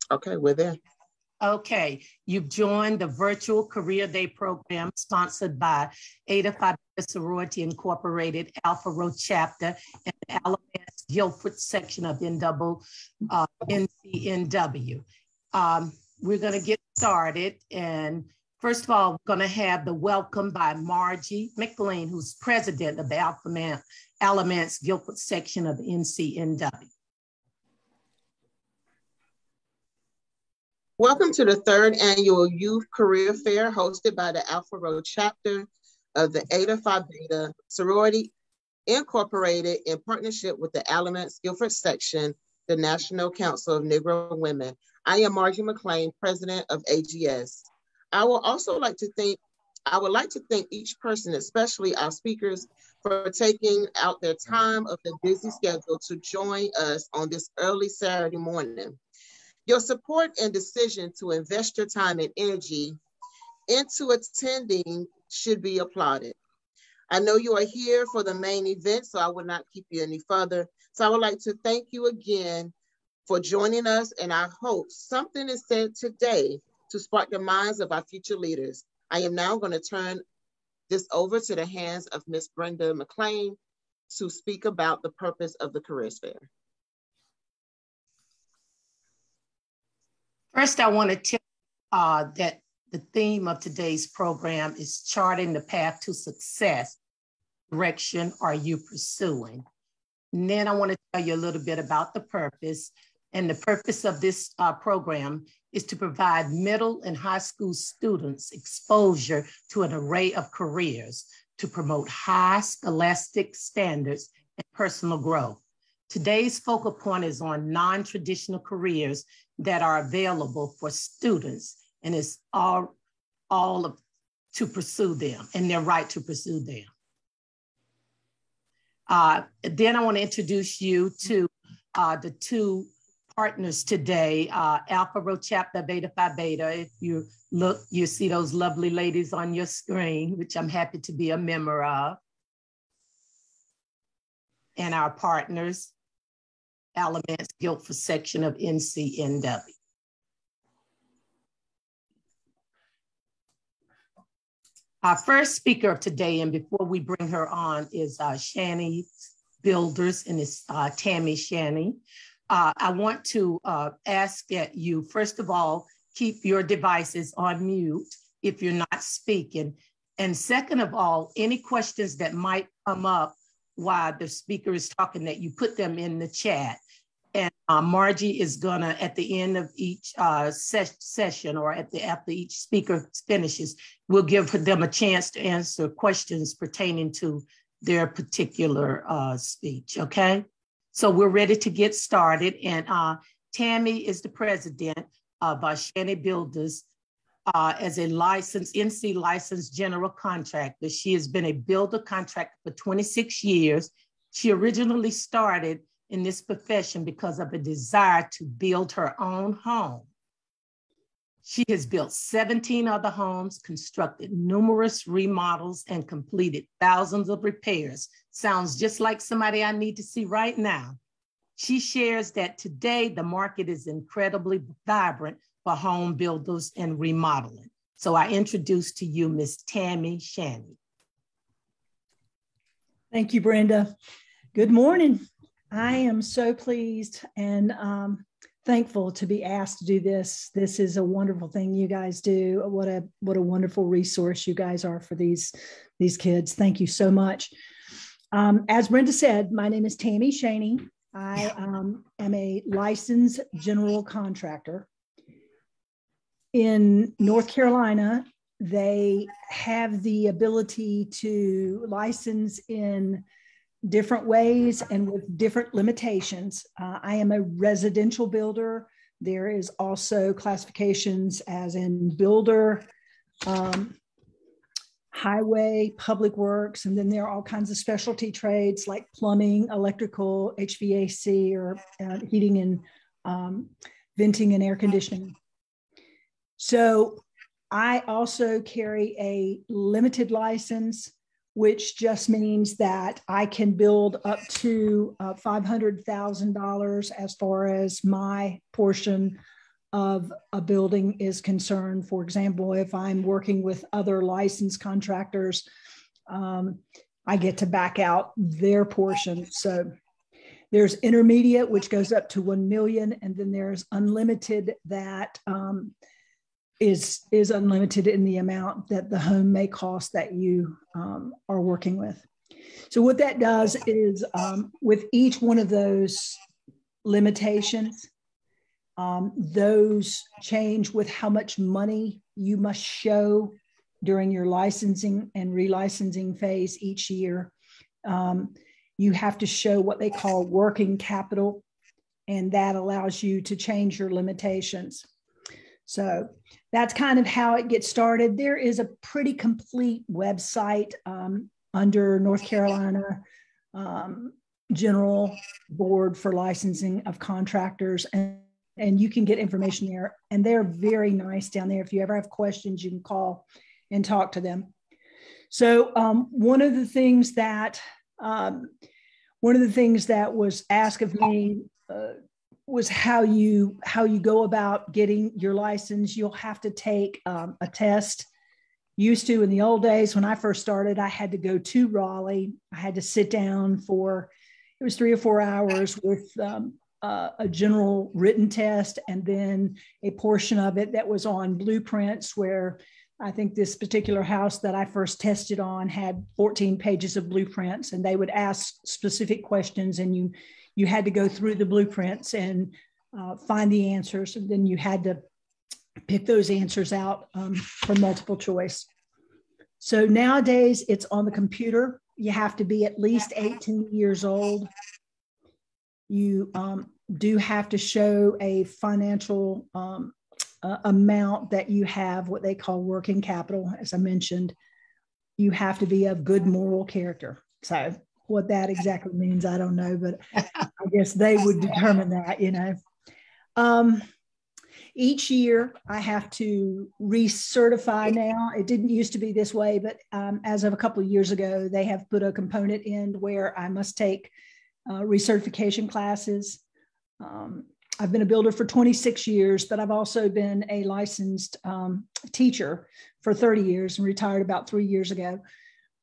Okay, we're there. Okay, you've joined the virtual Career Day program sponsored by Eta Phi Beta Sorority Incorporated, Alpha Rho Chapter, and the Alamance-Guilford Section of NCNW. We're going to get started. And first of all, we're going to have the welcome by Margie McLean, who's president of the Alamance-Guilford Section of NCNW. Welcome to the third annual Youth Career Fair hosted by the Alpha Rho Chapter of the Eta Phi Beta Sorority Incorporated in partnership with the Alamance-Guilford Section, the National Council of Negro Women. I am Margie McLean, president of AGS. I would like to thank each person, especially our speakers, for taking out their time of their busy schedule to join us on this early Saturday morning. Your support and decision to invest your time and energy into attending should be applauded. I know you are here for the main event, so I will not keep you any further. So I would like to thank you again for joining us, and I hope something is said today to spark the minds of our future leaders. I am now going to turn this over to the hands of Ms. Brenda McLean to speak about the purpose of the Careers Fair. First, I want to tell you that the theme of today's program is charting the path to success. Direction are you pursuing? And then I want to tell you a little bit about the purpose. And the purpose of this program is to provide middle and high school students exposure to an array of careers to promote high scholastic standards and personal growth. Today's focal point is on non-traditional careers that are available for students, and it's all to pursue them and their right to pursue them. Then I want to introduce you to the two partners today, Alpha Rho Chapter, Beta Phi Beta. If you look, you see those lovely ladies on your screen, which I'm happy to be a member of. And our partners, Alamance-Guilford Section of NCNW. Our first speaker of today, and before we bring her on, is Shaney Builders, and it's Tammy Shaney. I want to ask that you, first of all, keep your devices on mute if you're not speaking. And second of all, any questions that might come up while the speaker is talking, that you put them in the chat. And Margie is gonna, at the end of each session, or after each speaker finishes, we'll give them a chance to answer questions pertaining to their particular speech, okay? So we're ready to get started. And Tammy is the president of Shaney Builders as a licensed, NC licensed general contractor. She has been a builder contractor for 26 years. She originally started in this profession because of a desire to build her own home. She has built 17 other homes, constructed numerous remodels, and completed thousands of repairs. Sounds just like somebody I need to see right now. She shares that today the market is incredibly vibrant for home builders and remodeling. So I introduce to you Ms. Tammy Shannon. Thank you, Brenda. Good morning. I am so pleased and thankful to be asked to do this. This is a wonderful thing you guys do. What a wonderful resource you guys are for these kids. Thank you so much. As Brenda said, my name is Tammy Shaney. I am a licensed general contractor. In North Carolina, they have the ability to license in different ways and with different limitations. I am a residential builder. There is also classifications as in builder, highway, public works, and then there are all kinds of specialty trades like plumbing, electrical, HVAC, or heating and venting and air conditioning. So I also carry a limited license, which just means that I can build up to $500,000 as far as my portion of a building is concerned. For example, if I'm working with other licensed contractors, I get to back out their portion. So there's intermediate, which goes up to 1 million. And then there's unlimited that is unlimited in the amount that the home may cost that you are working with. So what that does is with each one of those limitations, those change with how much money you must show during your licensing and relicensing phase each year. You have to show what they call working capital, and that allows you to change your limitations. So that's kind of how it gets started. There is a pretty complete website under North Carolina General Board for Licensing of Contractors, and you can get information there. And they're very nice down there. If you ever have questions, you can call and talk to them. So one of the things that was asked of me was how you go about getting your license. You'll have to take a test. Used to in the old days when I first started, I had to go to Raleigh. I had to sit down for, it was 3 or 4 hours with a general written test, and then a portion of it that was on blueprints, where I think this particular house that I first tested on had 14 pages of blueprints, and they would ask specific questions, and you had to go through the blueprints and find the answers. And then you had to pick those answers out for multiple choice. So nowadays it's on the computer. You have to be at least 18 years old. You do have to show a financial amount that you have, what they call working capital. As I mentioned, you have to be of good moral character. So what that exactly means, I don't know, but I guess they would determine that, you know. Each year I have to recertify now. It didn't used to be this way, but as of a couple of years ago, they have put a component in where I must take recertification classes. I've been a builder for 26 years, but I've also been a licensed teacher for 30 years and retired about 3 years ago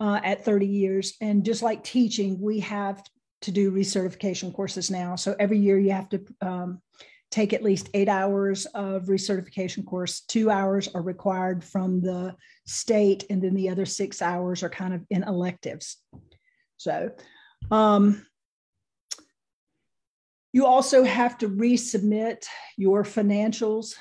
at 30 years. And just like teaching, we have to do recertification courses now. So every year you have to take at least 8 hours of recertification course. 2 hours are required from the state, and then the other 6 hours are kind of in electives. So you also have to resubmit your financials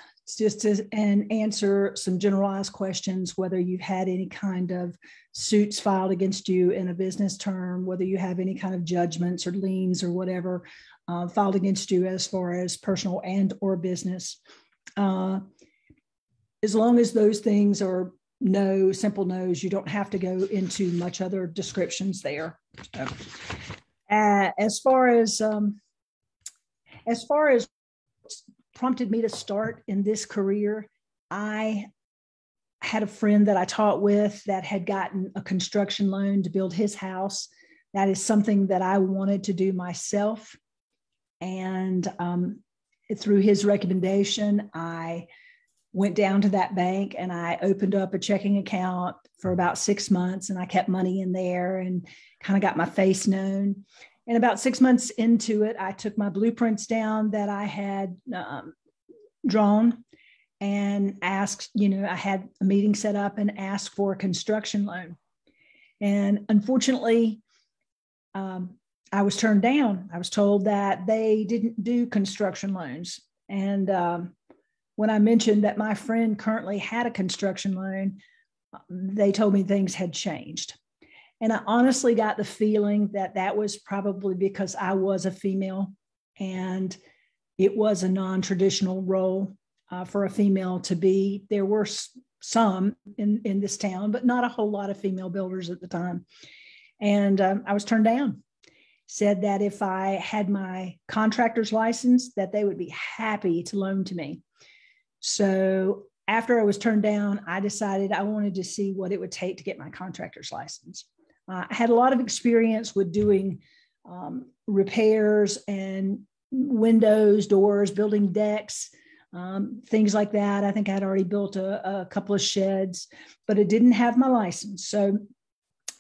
and answer some generalized questions, whether you've had any kind of suits filed against you in a business term, whether you have any kind of judgments or liens or whatever filed against you as far as personal and or business. As long as those things are no, simple no's, you don't have to go into much other descriptions there. As far as prompted me to start in this career, I had a friend that I taught with that had gotten a construction loan to build his house. That is something that I wanted to do myself. And through his recommendation, I went down to that bank and I opened up a checking account for about 6 months, and I kept money in there and kind of got my face known. And about 6 months into it, I took my blueprints down that I had drawn and asked, I had a meeting set up and asked for a construction loan. And unfortunately, I was turned down. I was told that they didn't do construction loans. And when I mentioned that my friend currently had a construction loan, they told me things had changed. And I honestly got the feeling that that was probably because I was a female, and it was a non-traditional role for a female to be. There were some in this town, but not a whole lot of female builders at the time. And I was turned down. Said that if I had my contractor's license, that they would be happy to loan to me. So after I was turned down, I decided I wanted to see what it would take to get my contractor's license. I had a lot of experience with doing repairs and windows, doors, building decks, things like that. I think I'd already built a couple of sheds, but I didn't have my license. So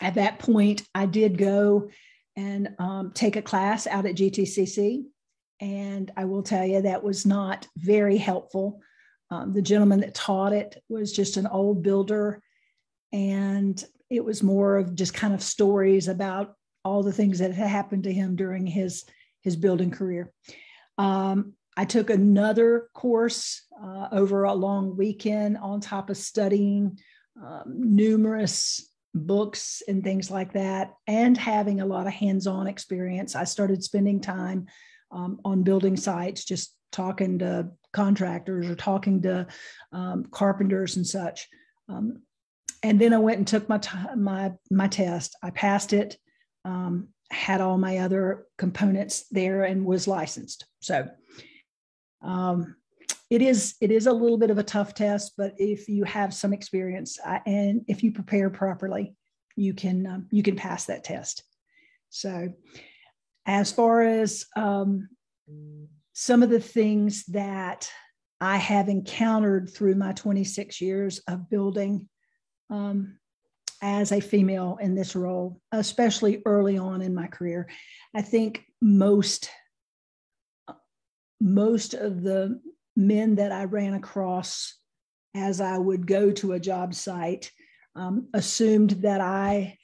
at that point, I did go and take a class out at GTCC. And I will tell you, that was not very helpful. The gentleman that taught it was just an old builder, and it was more of just kind of stories about all the things that had happened to him during his building career. I took another course over a long weekend on top of studying numerous books and things like that, and having a lot of hands-on experience. I started spending time on building sites, just talking to contractors or talking to carpenters and such. And then I went and took my test. I passed it, had all my other components there, and was licensed. So it is a little bit of a tough test, but if you have some experience and if you prepare properly, you can pass that test. So as far as some of the things that I have encountered through my 26 years of building as a female in this role, especially early on in my career, I think most of the men that I ran across as I would go to a job site assumed that I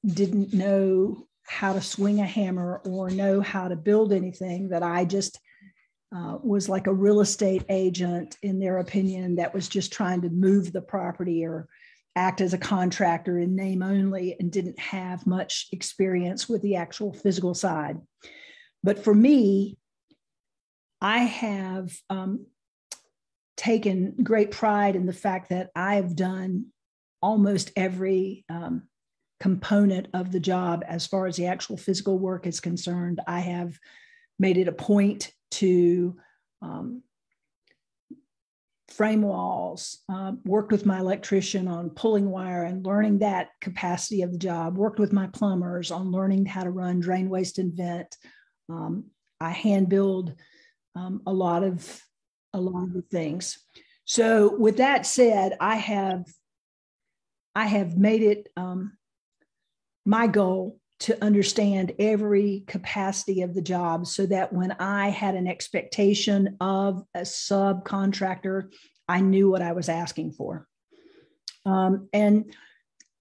didn't know how to swing a hammer or know how to build anything, that I just was like a real estate agent in their opinion that was just trying to move the property or act as a contractor in name only and didn't have much experience with the actual physical side. But for me, I have taken great pride in the fact that I've done almost every component of the job as far as the actual physical work is concerned. I have made it a point to frame walls, worked with my electrician on pulling wire and learning that capacity of the job, worked with my plumbers on learning how to run drain, waste, and vent. I hand build a lot of the things. So with that said, I have made it my goal to understand every capacity of the job so that when I had an expectation of a subcontractor, I knew what I was asking for. And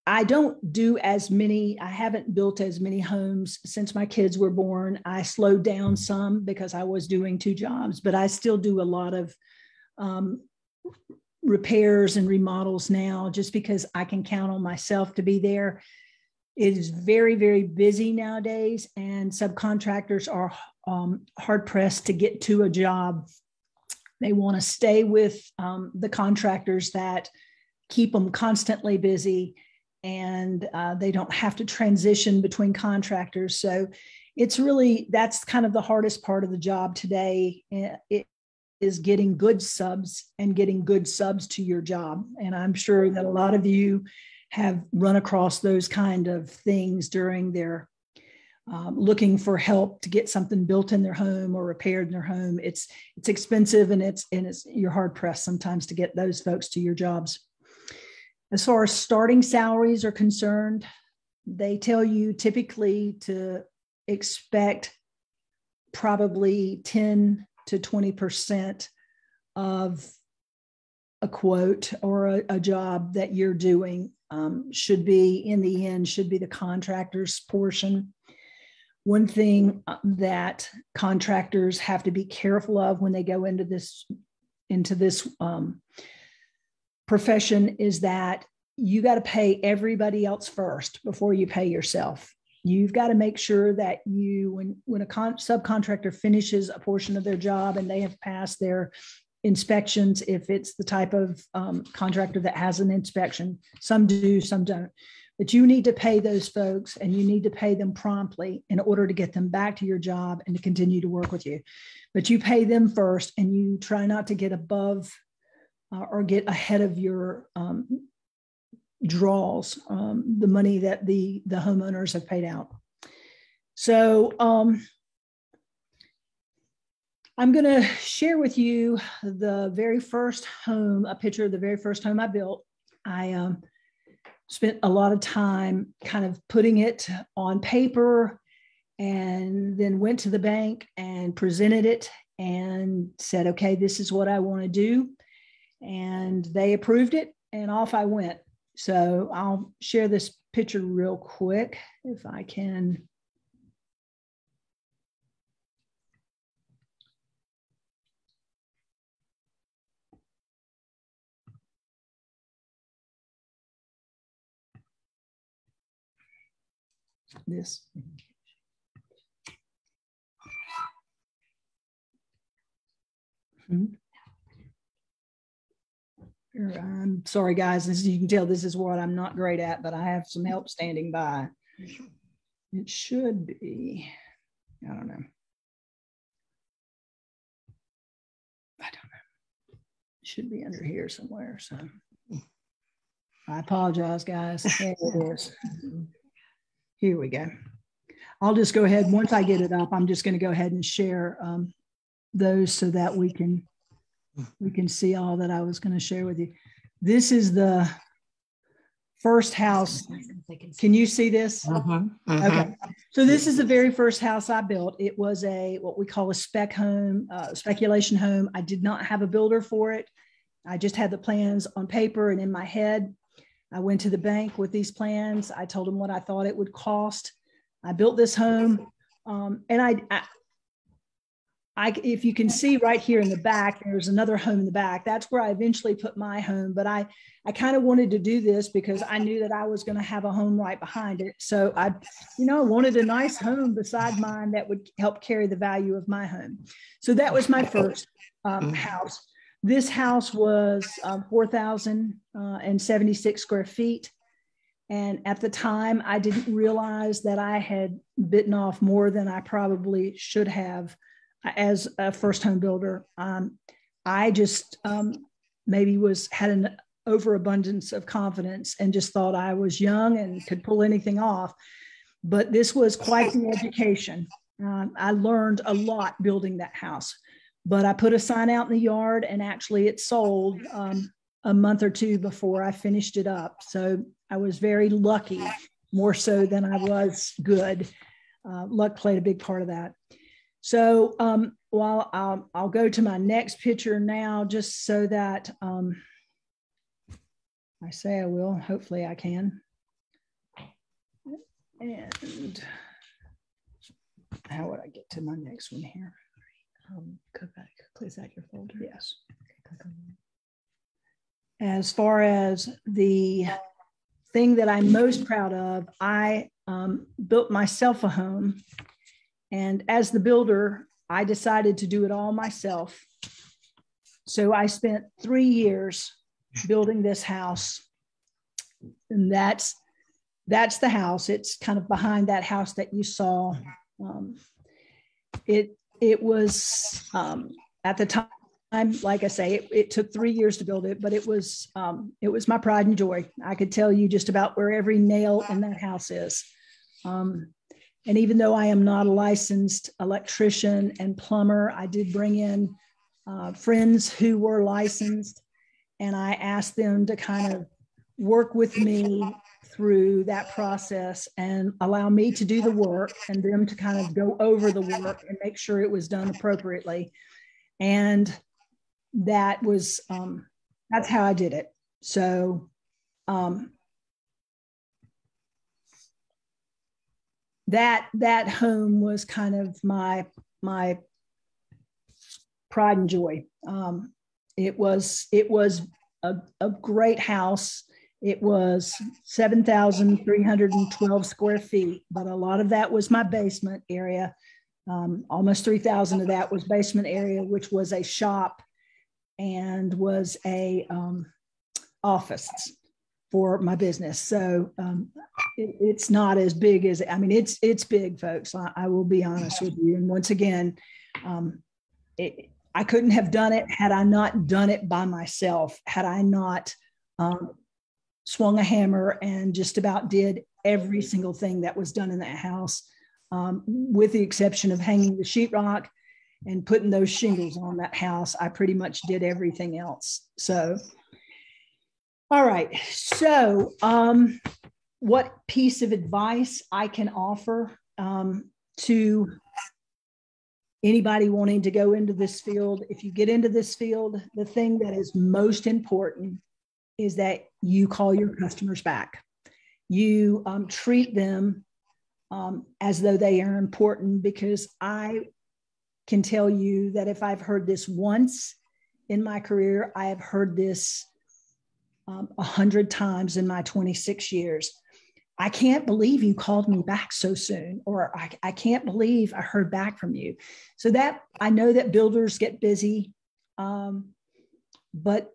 I don't do as many, I haven't built as many homes since my kids were born. I slowed down some because I was doing 2 jobs, but I still do a lot of repairs and remodels now just because I can count on myself to be there. It is very, very busy nowadays, and subcontractors are hard pressed to get to a job. They want to stay with the contractors that keep them constantly busy, and they don't have to transition between contractors. So it's really, that's kind of the hardest part of the job today. It is getting good subs and getting good subs to your job. And I'm sure that a lot of you have run across those kind of things during their looking for help to get something built in their home or repaired in their home. It's expensive, and you're hard pressed sometimes to get those folks to your jobs. As far as starting salaries are concerned, they tell you typically to expect probably 10 to 20% of a quote or a job that you're doing should be, in the end, should be the contractor's portion. One thing that contractors have to be careful of when they go into this profession is that you got to pay everybody else first before you pay yourself. You've got to make sure that when a subcontractor finishes a portion of their job and they have passed their inspections, if it's the type of contractor that has an inspection, some do, some don't, but you need to pay those folks, and you need to pay them promptly in order to get them back to your job and to continue to work with you. But you pay them first, and you try not to get above or get ahead of your draws, the money that the homeowners have paid out. So I'm going to share with you the very first home, a picture of the very first home I built. I spent a lot of time kind of putting it on paper, and then went to the bank and presented it and said, okay, this is what I want to do. And they approved it, and off I went. So I'll share this picture real quick if I can. This. I'm sorry, guys. As you can tell, this is what I'm not great at, but I have some help standing by. It should be, I don't know. It should be under here somewhere. So I apologize, guys. There it is. Here we go. I'll just go ahead. Once I get it up, I'm just going to go ahead and share those so that we can see all that I was going to share with you. This is the first house. Can you see this? Okay. So this is the very first house I built. It was what we call a spec home, speculation home. I did not have a builder for it. I just had the plans on paper and in my head. I went to the bank with these plans. I told them what I thought it would cost. I built this home. And if you can see right here in the back, there's another home in the back. That's where I eventually put my home. But I kind of wanted to do this because I knew that I was going to have a home right behind it. So I wanted a nice home beside mine that would help carry the value of my home. So that was my first house. This house was 4,076 square feet. And at the time, I didn't realize that I had bitten off more than I probably should have as a first home builder. I just maybe had an overabundance of confidence and just thought I was young and could pull anything off. But this was quite the education. I learned a lot building that house. But I put a sign out in the yard, and actually it sold a month or two before I finished it up. So I was very lucky, more so than I was good. Luck played a big part of that. So while I'll go to my next picture now, just so that I say I will, hopefully I can. And how would I get to my next one here? Go back, close out your folder. Yes. As far as the thing that I'm most proud of, I built myself a home. And as the builder, I decided to do it all myself. So I spent 3 years building this house. And that's the house. It's kind of behind that house that you saw. It was at the time, like I say, it took 3 years to build it, but it was my pride and joy. I could tell you just about where every nail in that house is. And even though I am not a licensed electrician and plumber, I did bring in friends who were licensed, and I asked them to kind of work with me through that process and allow me to do the work and them to kind of go over the work and make sure it was done appropriately. And that was, that's how I did it. So that home was kind of my pride and joy. It was a great house. It was 7,312 square feet, but a lot of that was my basement area. Almost 3,000 of that was basement area, which was a shop and was a office for my business. So it's not as big as, I mean, it's big, folks. I will be honest with you. And once again, I couldn't have done it had I not done it by myself, had I not swung a hammer and just about did every single thing that was done in that house, with the exception of hanging the sheetrock and putting those shingles on that house. I pretty much did everything else. So, all right. So, what piece of advice I can offer to anybody wanting to go into this field? If you get into this field, the thing that is most important is that you call your customers back. You treat them as though they are important, because I can tell you that if I've heard this once in my career, I have heard this 100 times in my 26 years. I can't believe you called me back so soon, or I can't believe I heard back from you. So that, I know that builders get busy, but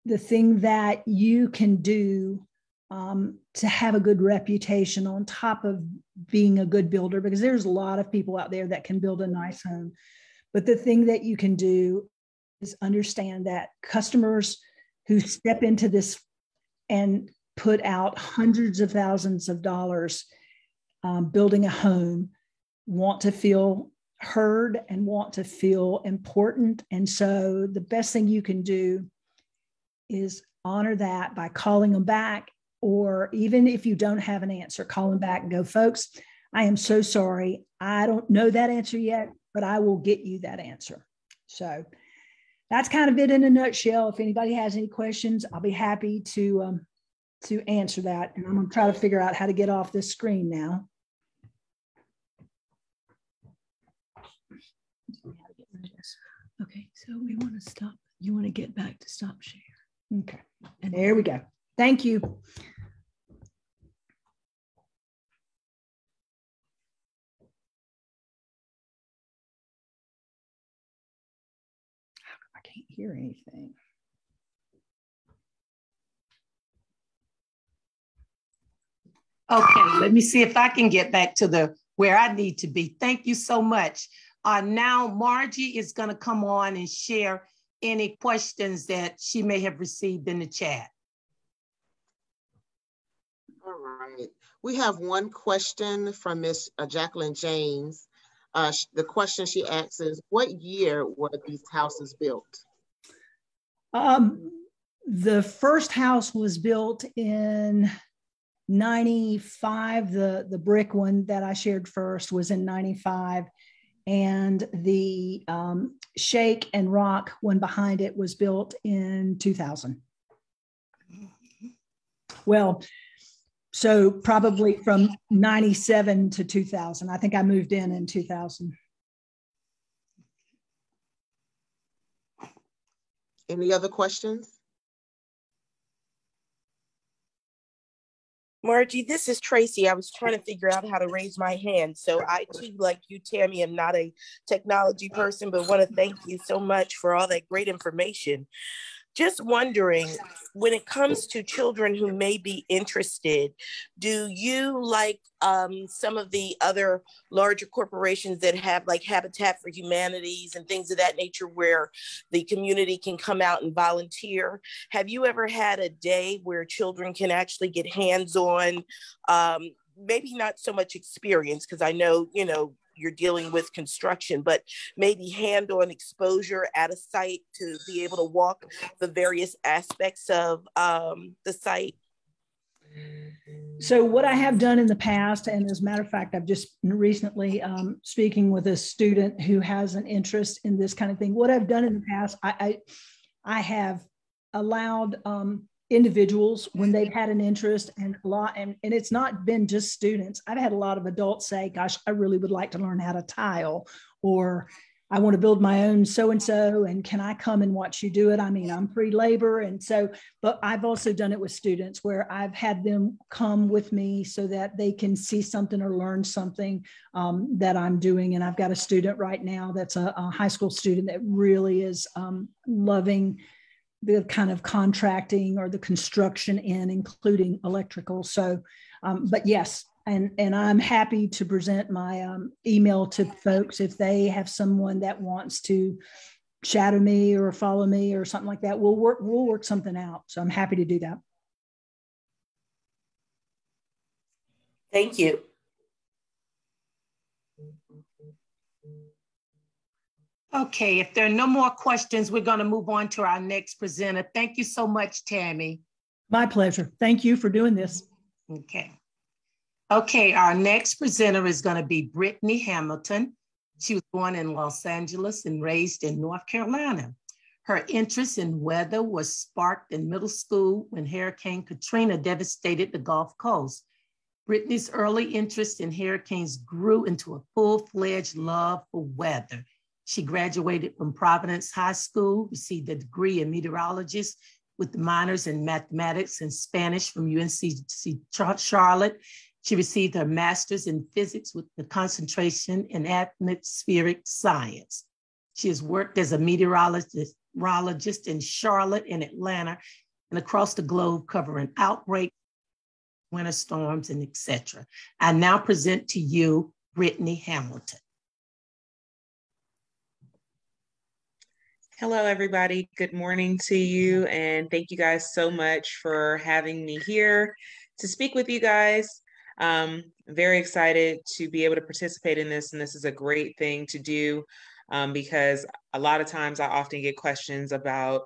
the thing that you can do to have a good reputation on top of being a good builder, because there's a lot of people out there that can build a nice home, but the thing that you can do is understand that customers who step into this and put out hundreds of thousands of dollars building a home want to feel heard and want to feel important. And so the best thing you can do is honor that by calling them back, or even if you don't have an answer, call them back and go, folks, I am so sorry. I don't know that answer yet, but I will get you that answer. So that's kind of it in a nutshell. If anybody has any questions, I'll be happy to answer that. And I'm going to try to figure out how to get off this screen now. Okay, so we want to stop. You want to get back to stop share. Okay, and there we go. Thank you. I can't hear anything. Okay, let me see if I can get back to where I need to be. Thank you so much. Now Margie is going to come on and share any questions that she may have received in the chat. All right. We have one question from Miss Jacqueline James. The question she asks is, what year were these houses built? The first house was built in 95. The brick one that I shared first was in 95. And the shake and rock one behind it was built in 2000. Well, so probably from 97 to 2000. I think I moved in 2000. Any other questions? Margie, this is Tracy. I was trying to figure out how to raise my hand. So I too, like you, Tammy, am not a technology person, but want to thank you so much for all that great information. Just wondering, when it comes to children who may be interested, do you, like some of the other larger corporations that have like Habitat for Humanities and things of that nature, where the community can come out and volunteer? Have you ever had a day where children can actually get hands-on, maybe not so much experience, because I know, you know, you're dealing with construction, but maybe hand-on exposure at a site to be able to walk the various aspects of the site? So what I have done in the past, and as a matter of fact, I've just recently speaking with a student who has an interest in this kind of thing. What I've done in the past, I have allowed individuals, when they've had an interest, and it's not been just students. I've had a lot of adults say, gosh, I really would like to learn how to tile, or I want to build my own so-and-so, and can I come and watch you do it? I mean, I'm free labor. And so, but I've also done it with students where I've had them come with me so that they can see something or learn something that I'm doing. And I've got a student right now that's a high school student that really is loving the kind of contracting or the construction in, including electrical. So, but yes, and I'm happy to present my email to folks if they have someone that wants to shadow me or follow me or something like that. We'll work something out. So I'm happy to do that. Thank you. Okay, if there are no more questions, we're going to move on to our next presenter. Thank you so much, Tammy. My pleasure. Thank you for doing this. Okay. Okay, our next presenter is going to be Brittany Hamilton. She was born in Los Angeles and raised in North Carolina. Her interest in weather was sparked in middle school when Hurricane Katrina devastated the Gulf Coast. Brittany's early interest in hurricanes grew into a full-fledged love for weather. She graduated from Providence High School, received a degree in meteorologist with minors in mathematics and Spanish from UNC Charlotte. She received her master's in physics with the concentration in atmospheric science. She has worked as a meteorologist in Charlotte and Atlanta and across the globe, covering outbreaks, winter storms, and etc. I now present to you Brittany Hamilton. Hello, everybody. Good morning to you. And thank you guys so much for having me here to speak with you guys. Very excited to be able to participate in this. And this is a great thing to do because a lot of times I often get questions about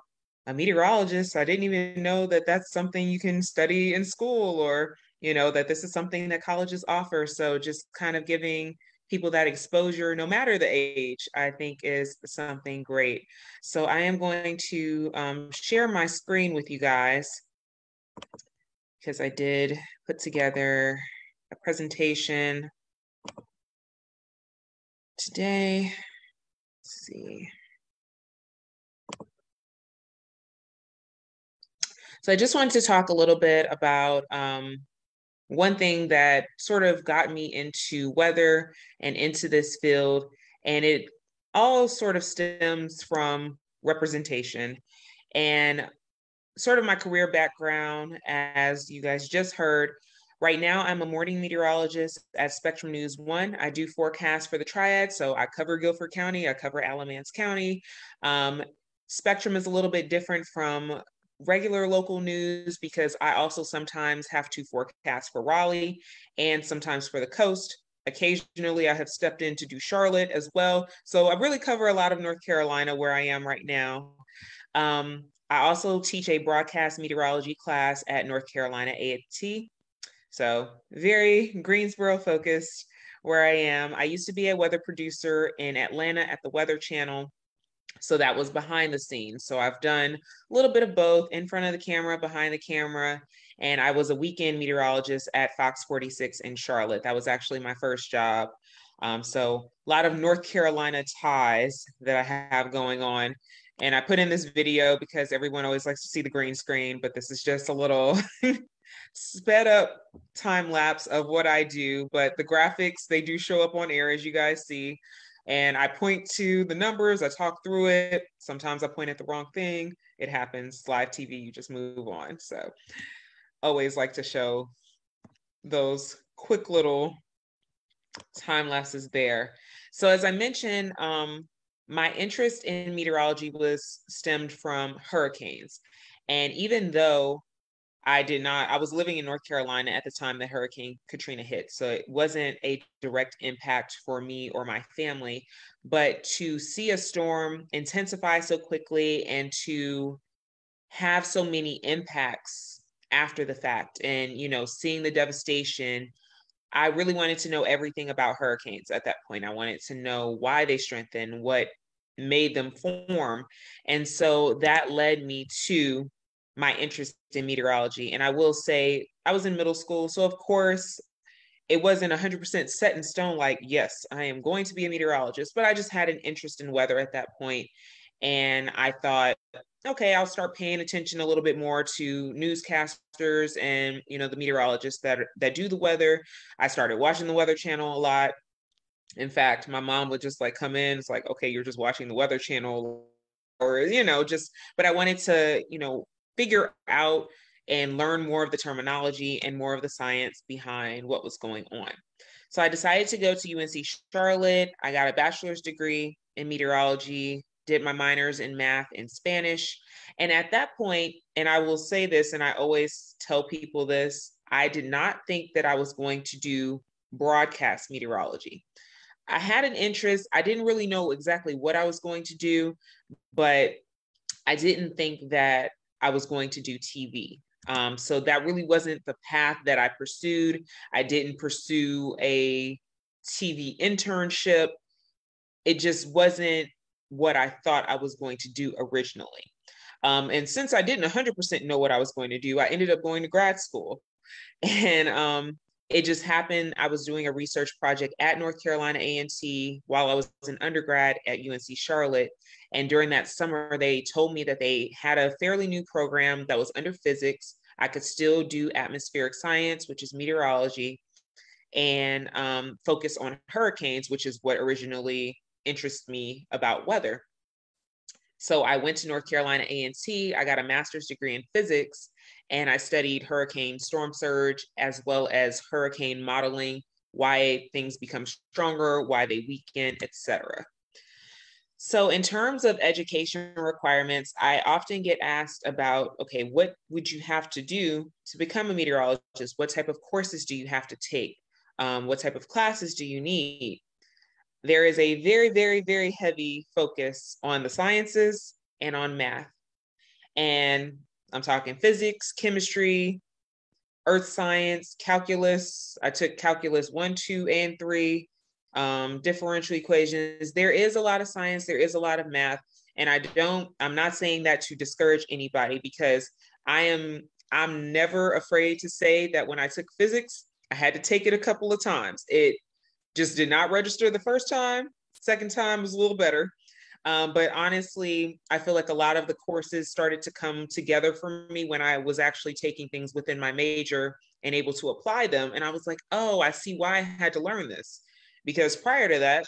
a meteorologist. I didn't even know that that's something you can study in school, or, you know, that this is something that colleges offer. So just kind of giving people that exposure, no matter the age, I think is something great. So I am going to share my screen with you guys because I did put together a presentation today. Let's see. So I just wanted to talk a little bit about one thing that sort of got me into weather and into this field, and it all sort of stems from representation and sort of my career background. As you guys just heard, right now I'm a morning meteorologist at Spectrum News 1. I do forecasts for the Triad, so I cover Guilford County, I cover Alamance County. Spectrum is a little bit different from regular local news because I also sometimes have to forecast for Raleigh and sometimes for the coast. Occasionally I have stepped in to do Charlotte as well. So I really cover a lot of North Carolina where I am right now. I also teach a broadcast meteorology class at North Carolina A&T. So very Greensboro focused where I am. I used to be a weather producer in Atlanta at the Weather Channel. So that was behind the scenes. So I've done a little bit of both, in front of the camera, behind the camera. And I was a weekend meteorologist at Fox 46 in Charlotte. That was actually my first job. So a lot of North Carolina ties that I have going on. And I put in this video because everyone always likes to see the green screen, but this is just a little sped up time lapse of what I do. But the graphics, they do show up on air, as you guys see. And I point to the numbers, I talk through it. Sometimes I point at the wrong thing. It happens. Live TV, you just move on. So always like to show those quick little time lapses there. So as I mentioned, my interest in meteorology was stemmed from hurricanes. And even though I was living in North Carolina at the time that Hurricane Katrina hit. So it wasn't a direct impact for me or my family, but to see a storm intensify so quickly and to have so many impacts after the fact and, you know, seeing the devastation, I really wanted to know everything about hurricanes at that point. I wanted to know why they strengthened, what made them form. And so that led me to my interest in meteorology. And I will say I was in middle school. So of course it wasn't 100% set in stone, like, yes, I am going to be a meteorologist, but I just had an interest in weather at that point. And I thought, okay, I'll start paying attention a little bit more to newscasters and, you know, the meteorologists that do the weather. I started watching the Weather Channel a lot. In fact, my mom would just like come in. It's like, okay, you're just watching the Weather Channel, or, you know, just, but I wanted to, you know, figure out and learn more of the terminology and more of the science behind what was going on. So I decided to go to UNC Charlotte. I got a bachelor's degree in meteorology, did my minors in math and Spanish. And at that point, and I will say this, and I always tell people this, I did not think that I was going to do broadcast meteorology. I had an interest. I didn't really know exactly what I was going to do, but I didn't think that I was going to do TV. So that really wasn't the path that I pursued. I didn't pursue a TV internship. It just wasn't what I thought I was going to do originally. And since I didn't 100% know what I was going to do, I ended up going to grad school. And it just happened. I was doing a research project at North Carolina A&T while I was an undergrad at UNC Charlotte. And during that summer, they told me that they had a fairly new program that was under physics. I could still do atmospheric science, which is meteorology, and focus on hurricanes, which is what originally interested me about weather. So I went to North Carolina A&T. I got a master's degree in physics, and I studied hurricane storm surge as well as hurricane modeling, why things become stronger, why they weaken, etc. So in terms of education requirements, I often get asked about, okay, what would you have to do to become a meteorologist? What type of courses do you have to take? What type of classes do you need? There is a very, very, very heavy focus on the sciences and on math. And I'm talking physics, chemistry, earth science, calculus. I took calculus 1, 2, and 3, differential equations. There is a lot of science, there is a lot of math. And I'm not saying that to discourage anybody, because I'm never afraid to say that when I took physics, I had to take it a couple of times. It just did not register the first time. Second time was a little better. But honestly, I feel like a lot of the courses started to come together for me when I was actually taking things within my major and able to apply them. And I was like, oh, I see why I had to learn this. Because prior to that,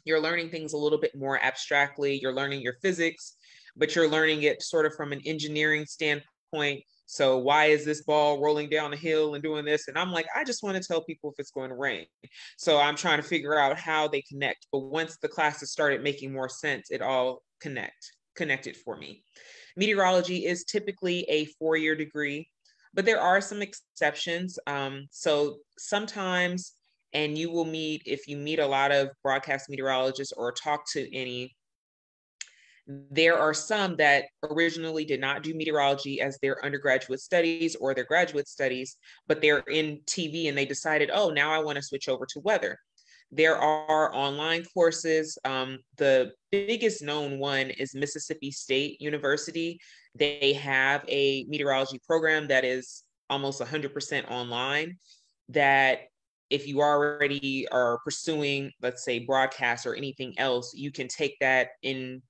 you're learning things a little bit more abstractly. You're learning your physics, but you're learning it sort of from an engineering standpoint. So why is this ball rolling down a hill and doing this? And I'm like, I just want to tell people if it's going to rain. So I'm trying to figure out how they connect. But once the classes started making more sense, it all connected for me. Meteorology is typically a 4-year degree, but there are some exceptions. So sometimes, and you will meet, if you meet a lot of broadcast meteorologists or talk to any, there are some that originally did not do meteorology as their undergraduate studies or their graduate studies, but they're in TV and they decided, oh, now I want to switch over to weather. There are online courses. The biggest known one is Mississippi State University. They have a meteorology program that is almost 100% online, that if you already are pursuing, let's say, broadcast or anything else, you can take that in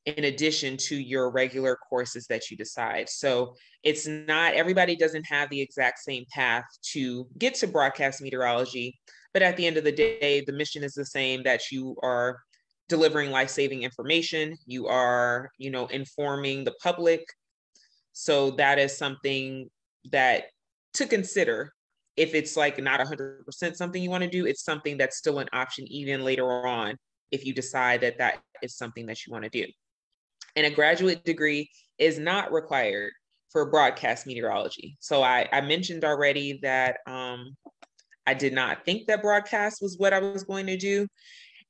addition to your regular courses that you decide. So it's not, everybody doesn't have the exact same path to get to broadcast meteorology, but at the end of the day, the mission is the same, that you are delivering life-saving information, you are, informing the public. So that is something that to consider. If it's like not 100% something you want to do, it's something that's still an option even later on if you decide that that is something that you want to do. And a graduate degree is not required for broadcast meteorology. So I mentioned already that I did not think that broadcast was what I was going to do.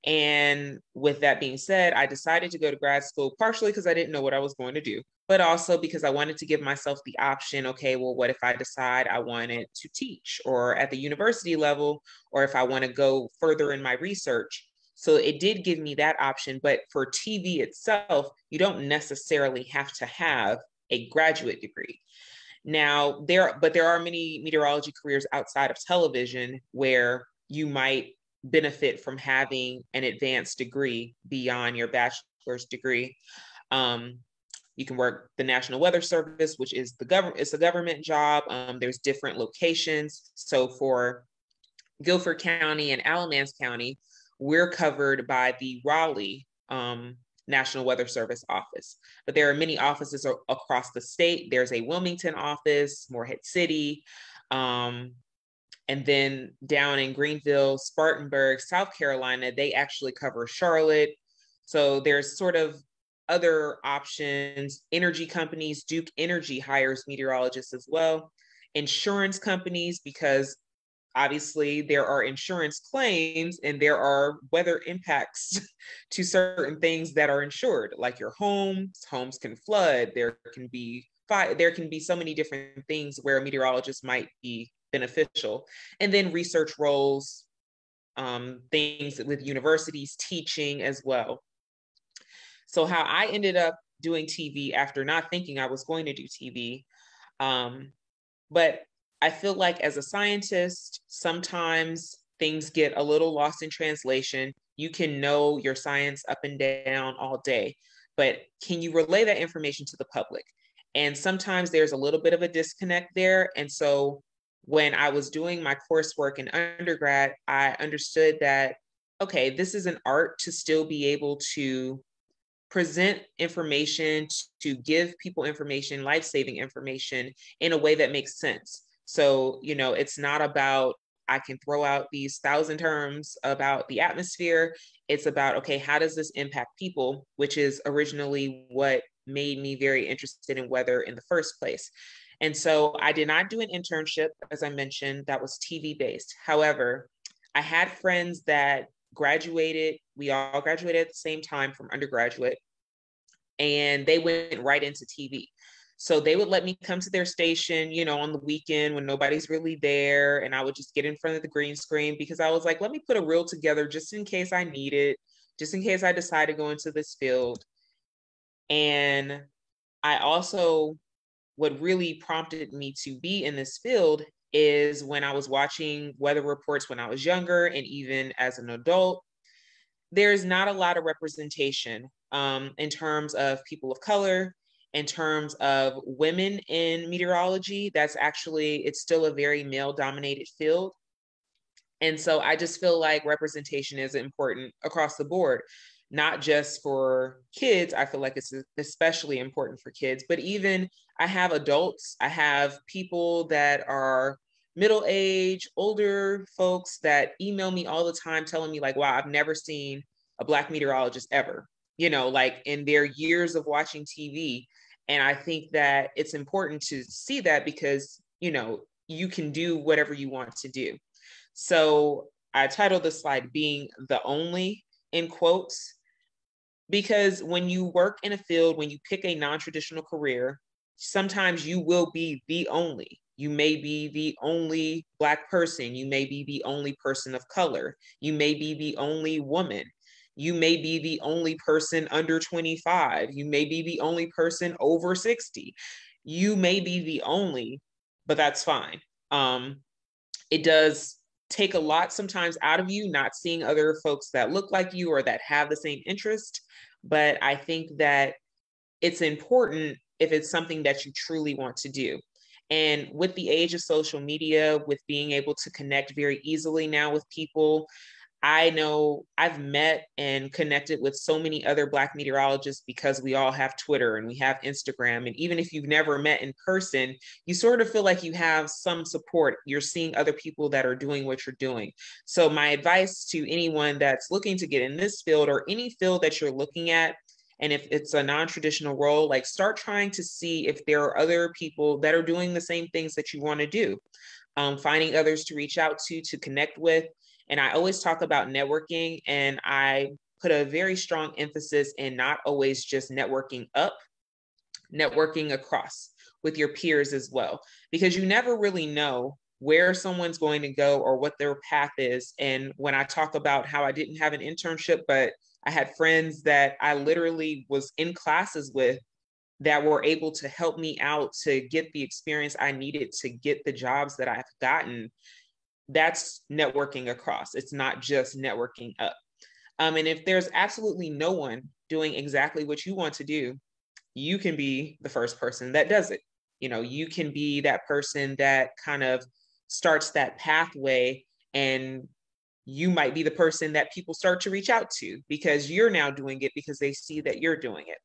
And with that being said, I decided to go to grad school, partially because I didn't know what I was going to do, but also because I wanted to give myself the option, okay, well, what if I decide I wanted to teach, or at the university level, or if I want to go further in my research. So it did give me that option. But for TV itself, you don't necessarily have to have a graduate degree. Now, there are many meteorology careers outside of television where you might benefit from having an advanced degree beyond your bachelor's degree. You can work the National Weather Service, which is it's a government job. There's different locations. So for Guilford County and Alamance County, we're covered by the Raleigh National Weather Service office. But there are many offices across the state. There's a Wilmington office, Morehead City, and then down in Greenville, Spartanburg, South Carolina, they actually cover Charlotte. So there's sort of other options. Energy companies, Duke Energy hires meteorologists as well. Insurance companies, because obviously there are insurance claims and there are weather impacts to certain things that are insured, like your homes can flood, there can be fire, there can be so many different things where a meteorologist might be beneficial. And then research roles, things with universities, teaching as well. So how I ended up doing TV after not thinking I was going to do TV, but I feel like as a scientist, sometimes things get a little lost in translation. You can know your science up and down all day, but can you relay that information to the public? And sometimes there's a little bit of a disconnect there. And so when I was doing my coursework in undergrad, I understood that, okay, this is an art to still be able to present information, to give people information, life-saving information in a way that makes sense. So, you know, it's not about, I can throw out these 1,000 terms about the atmosphere. It's about, okay, how does this impact people, which is originally what made me very interested in weather in the first place. And so I did not do an internship, as I mentioned, that was TV based. However, I had friends that graduated, we all graduated at the same time from undergraduate, and they went right into TV. So they would let me come to their station, you know, on the weekend when nobody's really there. And I would just get in front of the green screen because I was like, let me put a reel together just in case I need it, just in case I decide to go into this field. And I also, what really prompted me to be in this field is when I was watching weather reports when I was younger and even as an adult, there's not a lot of representation in terms of people of color, in terms of women in meteorology. That's actually, it's still a very male dominated field. And so I just feel like representation is important across the board, not just for kids. I feel like it's especially important for kids, but even I have adults, I have people that are middle age, older folks that email me all the time telling me like, wow, I've never seen a Black meteorologist ever, you know, like in their years of watching TV. And I think that it's important to see that because, you know, you can do whatever you want to do. So I titled the slide "Being the Only" in quotes, because when you work in a field, when you pick a non-traditional career, sometimes you will be the only. You may be the only Black person. You may be the only person of color. You may be the only woman. You may be the only person under 25. You may be the only person over 60. You may be the only, but that's fine. It does take a lot sometimes out of you not seeing other folks that look like you or that have the same interest. But I think that it's important if it's something that you truly want to do. And with the age of social media, with being able to connect very easily now with people, I know I've met and connected with so many other Black meteorologists because we all have Twitter and we have Instagram. And even if you've never met in person, you sort of feel like you have some support. You're seeing other people that are doing what you're doing. So my advice to anyone that's looking to get in this field or any field that you're looking at, and if it's a non-traditional role, like start trying to see if there are other people that are doing the same things that you want to do. Finding others to reach out to connect with. And I always talk about networking, and I put a very strong emphasis in not always just networking up, networking across with your peers as well, because you never really know where someone's going to go or what their path is. And when I talk about how I didn't have an internship, but I had friends that I literally was in classes with that were able to help me out to get the experience I needed to get the jobs that I've gotten. That's networking across. It's not just networking up. And if there's absolutely no one doing exactly what you want to do, you can be the first person that does it. You know, you can be that person that kind of starts that pathway, and you might be the person that people start to reach out to because you're now doing it because they see that you're doing it.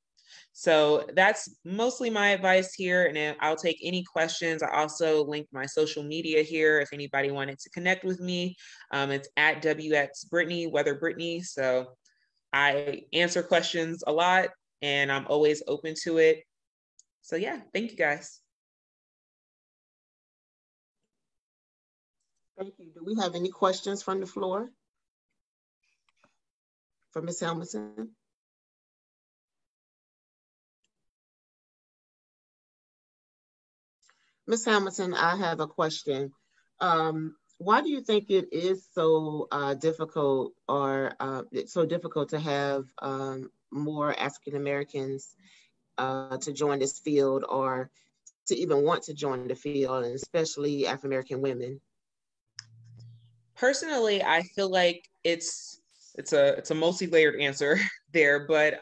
So that's mostly my advice here, and I'll take any questions. I also linked my social media here if anybody wanted to connect with me. It's at WX Brittany, Weather Brittany. So I answer questions a lot, and I'm always open to it. So yeah, thank you guys. Thank you. Do we have any questions from the floor for Ms. Hamilton? Ms. Hamilton, I have a question. Why do you think it is so difficult, or it's so difficult to have more African Americans to join this field, or to even want to join the field, and especially African American women? Personally, I feel like it's a multi-layered answer there, but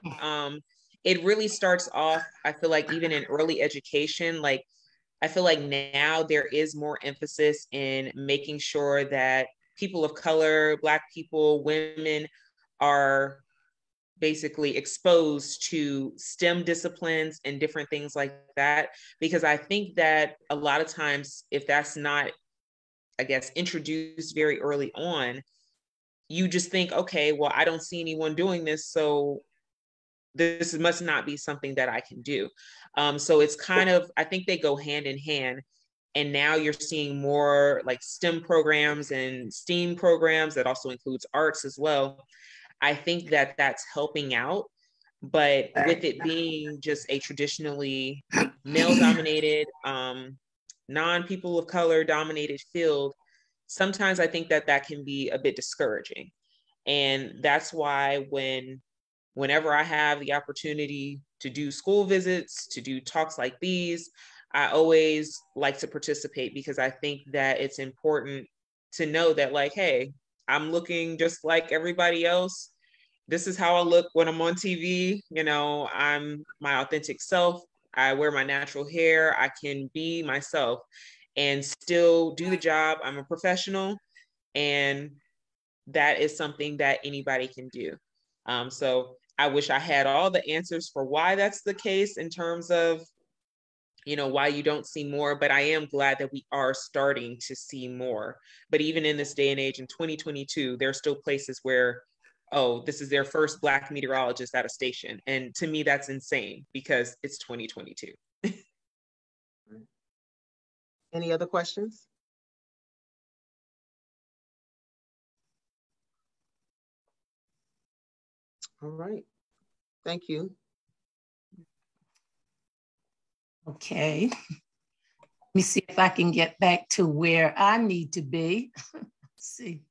it really starts off, I feel like, even in early education. Like, I feel like now there is more emphasis in making sure that people of color, Black people, women are basically exposed to STEM disciplines and different things like that. Because I think that a lot of times, if that's not, I guess, introduced very early on, you just think, okay, well, I don't see anyone doing this, so this must not be something that I can do. So it's kind of, I think they go hand in hand. And now you're seeing more like STEM programs and STEAM programs that also includes arts as well. I think that that's helping out. But with it being just a traditionally male-dominated, non-people of color dominated field, sometimes I think that that can be a bit discouraging. And that's why whenever I have the opportunity to do school visits, to do talks like these, I always like to participate, because I think that it's important to know that, like, hey, I'm looking just like everybody else. This is how I look when I'm on TV. You know, I'm my authentic self. I wear my natural hair. I can be myself and still do the job. I'm a professional, and that is something that anybody can do. So I wish I had all the answers for why that's the case in terms of, you know, why you don't see more, but I am glad that we are starting to see more. But even in this day and age, in 2022, there are still places where, oh, this is their first Black meteorologist at a station. And to me, that's insane, because it's 2022. Any other questions? All right. Thank you. Okay. Let me see if I can get back to where I need to be. Let's see.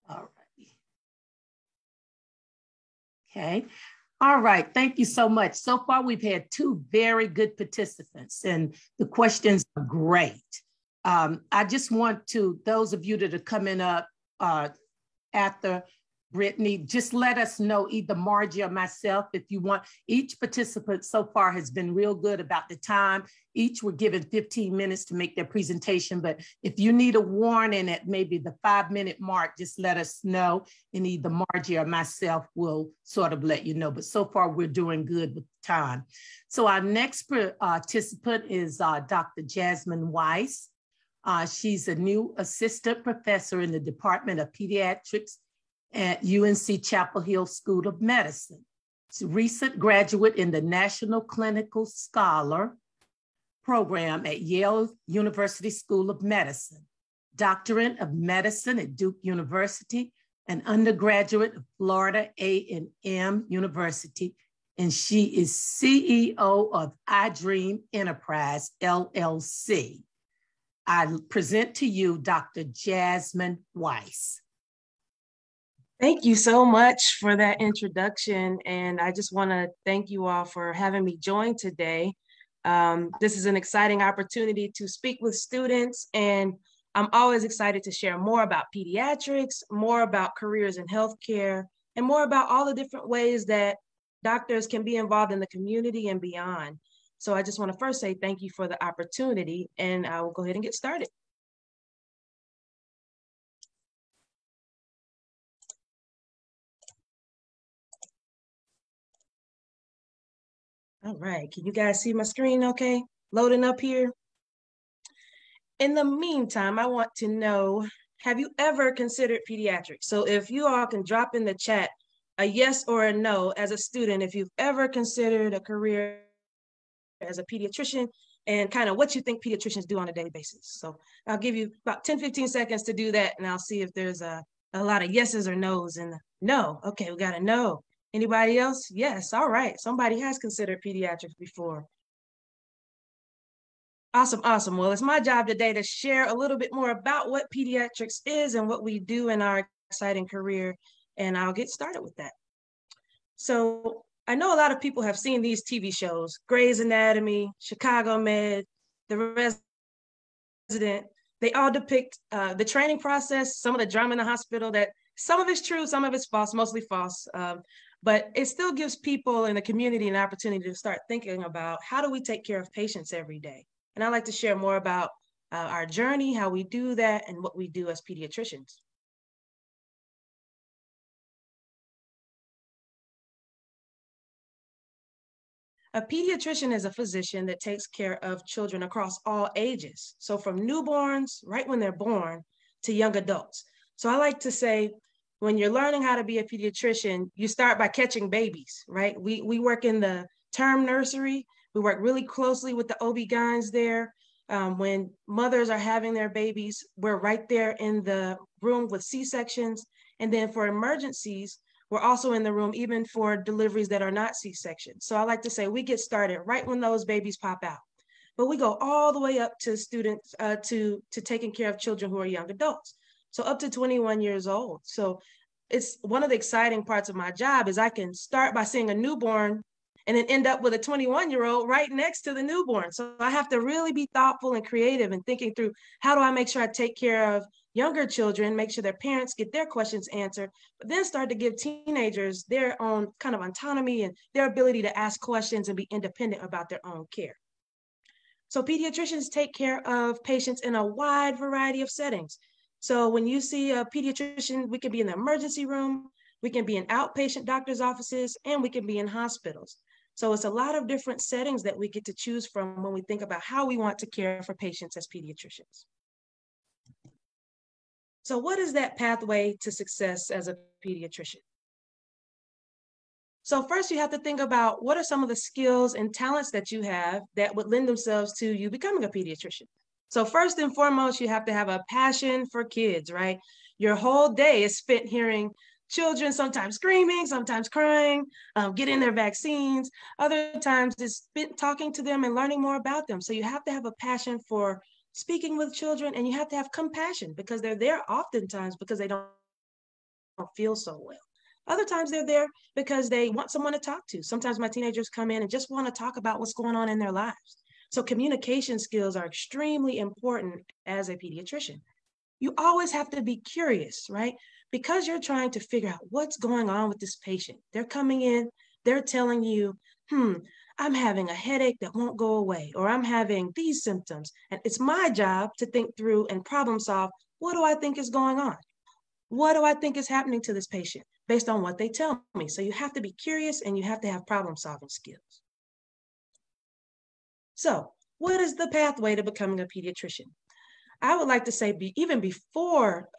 All right. Okay. All right. Thank you so much. So far, we've had two very good participants, and the questions are great. I just want to, those of you that are coming up after Brittany, just let us know, either Margie or myself, if you want. Each participant so far has been real good about the time. Each were given 15 minutes to make their presentation, but if you need a warning at maybe the 5-minute mark, just let us know, and either Margie or myself will sort of let you know. But so far, we're doing good with time. So our next participant is Dr. Jasmine Weiss. She's a new assistant professor in the Department of Pediatrics at UNC Chapel Hill School of Medicine. She's a recent graduate in the National Clinical Scholar Program at Yale University School of Medicine, Doctorate of Medicine at Duke University, and undergraduate of Florida A&M University, and she is CEO of iDream Enterprise, LLC. I present to you Dr. Jasmine Weiss. Thank you so much for that introduction. And I just want to thank you all for having me join today. This is an exciting opportunity to speak with students, and I'm always excited to share more about pediatrics, more about careers in healthcare, and more about all the different ways that doctors can be involved in the community and beyond. So I just want to first say thank you for the opportunity, and I will go ahead and get started. All right, can you guys see my screen okay? Loading up here. In the meantime, I want to know, have you ever considered pediatrics? So if you all can drop in the chat a yes or a no as a student if you've ever considered a career as a pediatrician and kind of what you think pediatricians do on a daily basis. So I'll give you about 10, 15 seconds to do that, and I'll see if there's a lot of yeses or nos in the no. Okay, we got a no. Anybody else? Yes, all right. Somebody has considered pediatrics before. Awesome, awesome. Well, it's my job today to share a little bit more about what pediatrics is and what we do in our exciting career, and I'll get started with that. So I know a lot of people have seen these TV shows, Grey's Anatomy, Chicago Med, The Resident. They all depict the training process, some of the drama in the hospital that some of it's true, some of it's false, mostly false. But it still gives people in the community an opportunity to start thinking about how do we take care of patients every day? And I'd like to share more about our journey, how we do that, and what we do as pediatricians. A pediatrician is a physician that takes care of children across all ages. So from newborns, right when they're born, to young adults. So I like to say, when you're learning how to be a pediatrician, you start by catching babies, right? We work in the term nursery. We work really closely with the OB-GYNs there. When mothers are having their babies, we're right there in the room with C-sections. And then for emergencies, we're also in the room even for deliveries that are not C-sections. So I like to say we get started right when those babies pop out. But we go all the way up to students, to taking care of children who are young adults. So up to 21 years old. So it's one of the exciting parts of my job is I can start by seeing a newborn and then end up with a 21-year-old right next to the newborn. So I have to really be thoughtful and creative and thinking through how do I make sure I take care of younger children, make sure their parents get their questions answered, but then start to give teenagers their own kind of autonomy and their ability to ask questions and be independent about their own care. So pediatricians take care of patients in a wide variety of settings. So when you see a pediatrician, we can be in the emergency room, we can be in outpatient doctor's offices, and we can be in hospitals. So it's a lot of different settings that we get to choose from when we think about how we want to care for patients as pediatricians. So what is that pathway to success as a pediatrician? So first you have to think about what are some of the skills and talents that you have that would lend themselves to you becoming a pediatrician. So first and foremost, you have to have a passion for kids, right? Your whole day is spent hearing children sometimes screaming, sometimes crying, getting their vaccines. Other times it's spent talking to them and learning more about them. So you have to have a passion for speaking with children, and you have to have compassion because they're there oftentimes because they don't feel so well. Other times they're there because they want someone to talk to. Sometimes my teenagers come in and just want to talk about what's going on in their lives. So communication skills are extremely important as a pediatrician. You always have to be curious, right? Because you're trying to figure out what's going on with this patient. They're coming in, they're telling you, I'm having a headache that won't go away, or I'm having these symptoms. And it's my job to think through and problem solve, what do I think is going on? What do I think is happening to this patient based on what they tell me? So you have to be curious and you have to have problem solving skills. So what is the pathway to becoming a pediatrician? I would like to say even before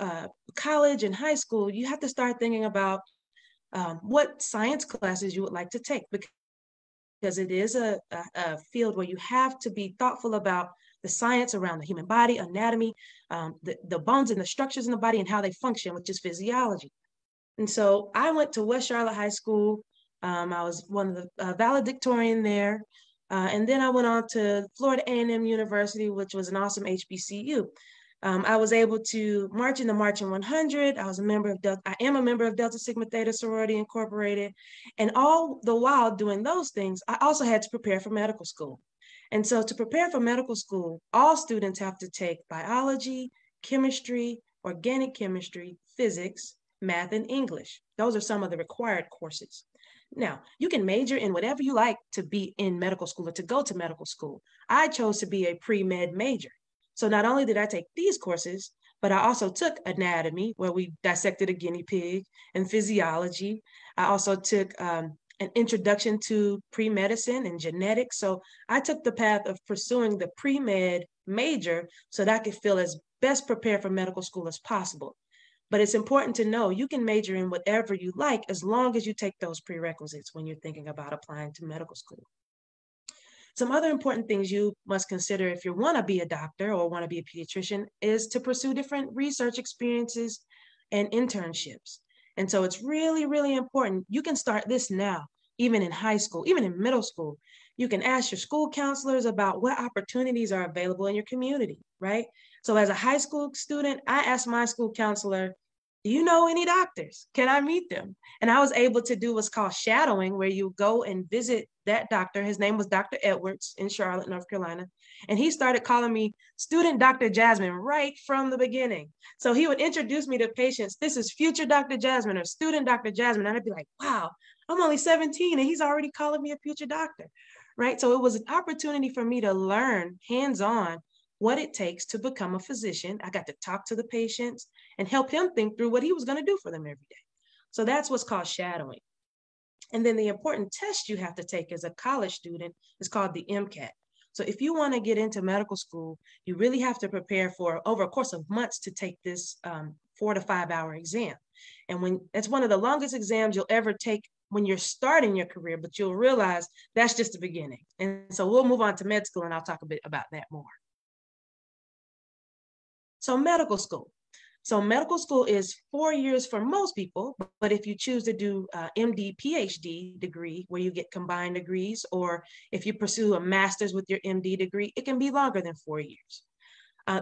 college and high school, you have to start thinking about what science classes you would like to take, because it is a field where you have to be thoughtful about the science around the human body, anatomy, the bones and the structures in the body and how they function, which is physiology. And so I went to West Charlotte High School. I was one of the valedictorian there. And then I went on to Florida A&M University, which was an awesome HBCU. I was able to march in the Marching 100. I am a member of Delta Sigma Theta Sorority Incorporated. And all the while doing those things, I also had to prepare for medical school. And so to prepare for medical school, all students have to take biology, chemistry, organic chemistry, physics, math, and English. Those are some of the required courses. Now, you can major in whatever you like to be in medical school or to go to medical school. I chose to be a pre-med major. So not only did I take these courses, but I also took anatomy, where we dissected a guinea pig, and physiology. I also took an introduction to pre-medicine and genetics. So I took the path of pursuing the pre-med major so that I could feel as best prepared for medical school as possible. But it's important to know you can major in whatever you like as long as you take those prerequisites when you're thinking about applying to medical school. Some other important things you must consider if you want to be a doctor or want to be a pediatrician is to pursue different research experiences and internships. And so it's really, really important. You can start this now, even in high school, even in middle school. You can ask your school counselors about what opportunities are available in your community, right? So as a high school student, I asked my school counselor, do you know any doctors? Can I meet them? And I was able to do what's called shadowing, where you go and visit that doctor. His name was Dr. Edwards in Charlotte, North Carolina. And he started calling me student Dr. Jasmine right from the beginning. So he would introduce me to patients. This is future Dr. Jasmine or student Dr. Jasmine. And I'd be like, wow, I'm only 17 and he's already calling me a future doctor, right? So it was an opportunity for me to learn hands-on what it takes to become a physician. I got to talk to the patients and help him think through what he was going to do for them every day. So that's what's called shadowing. And then the important test you have to take as a college student is called the MCAT. So if you want to get into medical school, you really have to prepare for over a course of months to take this 4 to 5 hour exam. And it's one of the longest exams you'll ever take when you're starting your career, but you'll realize that's just the beginning. And so we'll move on to med school and I'll talk a bit about that more. So medical school. So medical school is 4 years for most people, but if you choose to do MD, PhD degree, where you get combined degrees, or if you pursue a master's with your MD degree, it can be longer than 4 years.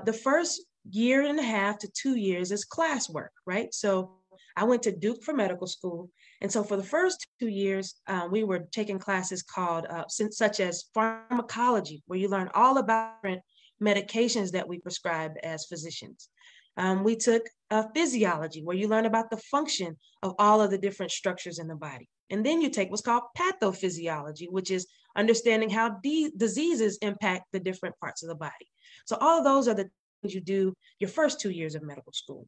The first year and a half to 2 years is classwork, right? So I went to Duke for medical school. And so for the first 2 years, we were taking classes called, such as pharmacology, where you learn all about different medications that we prescribe as physicians. We took physiology, where you learn about the function of all of the different structures in the body. And then you take what's called pathophysiology, which is understanding how diseases impact the different parts of the body. So all of those are the things you do your first 2 years of medical school.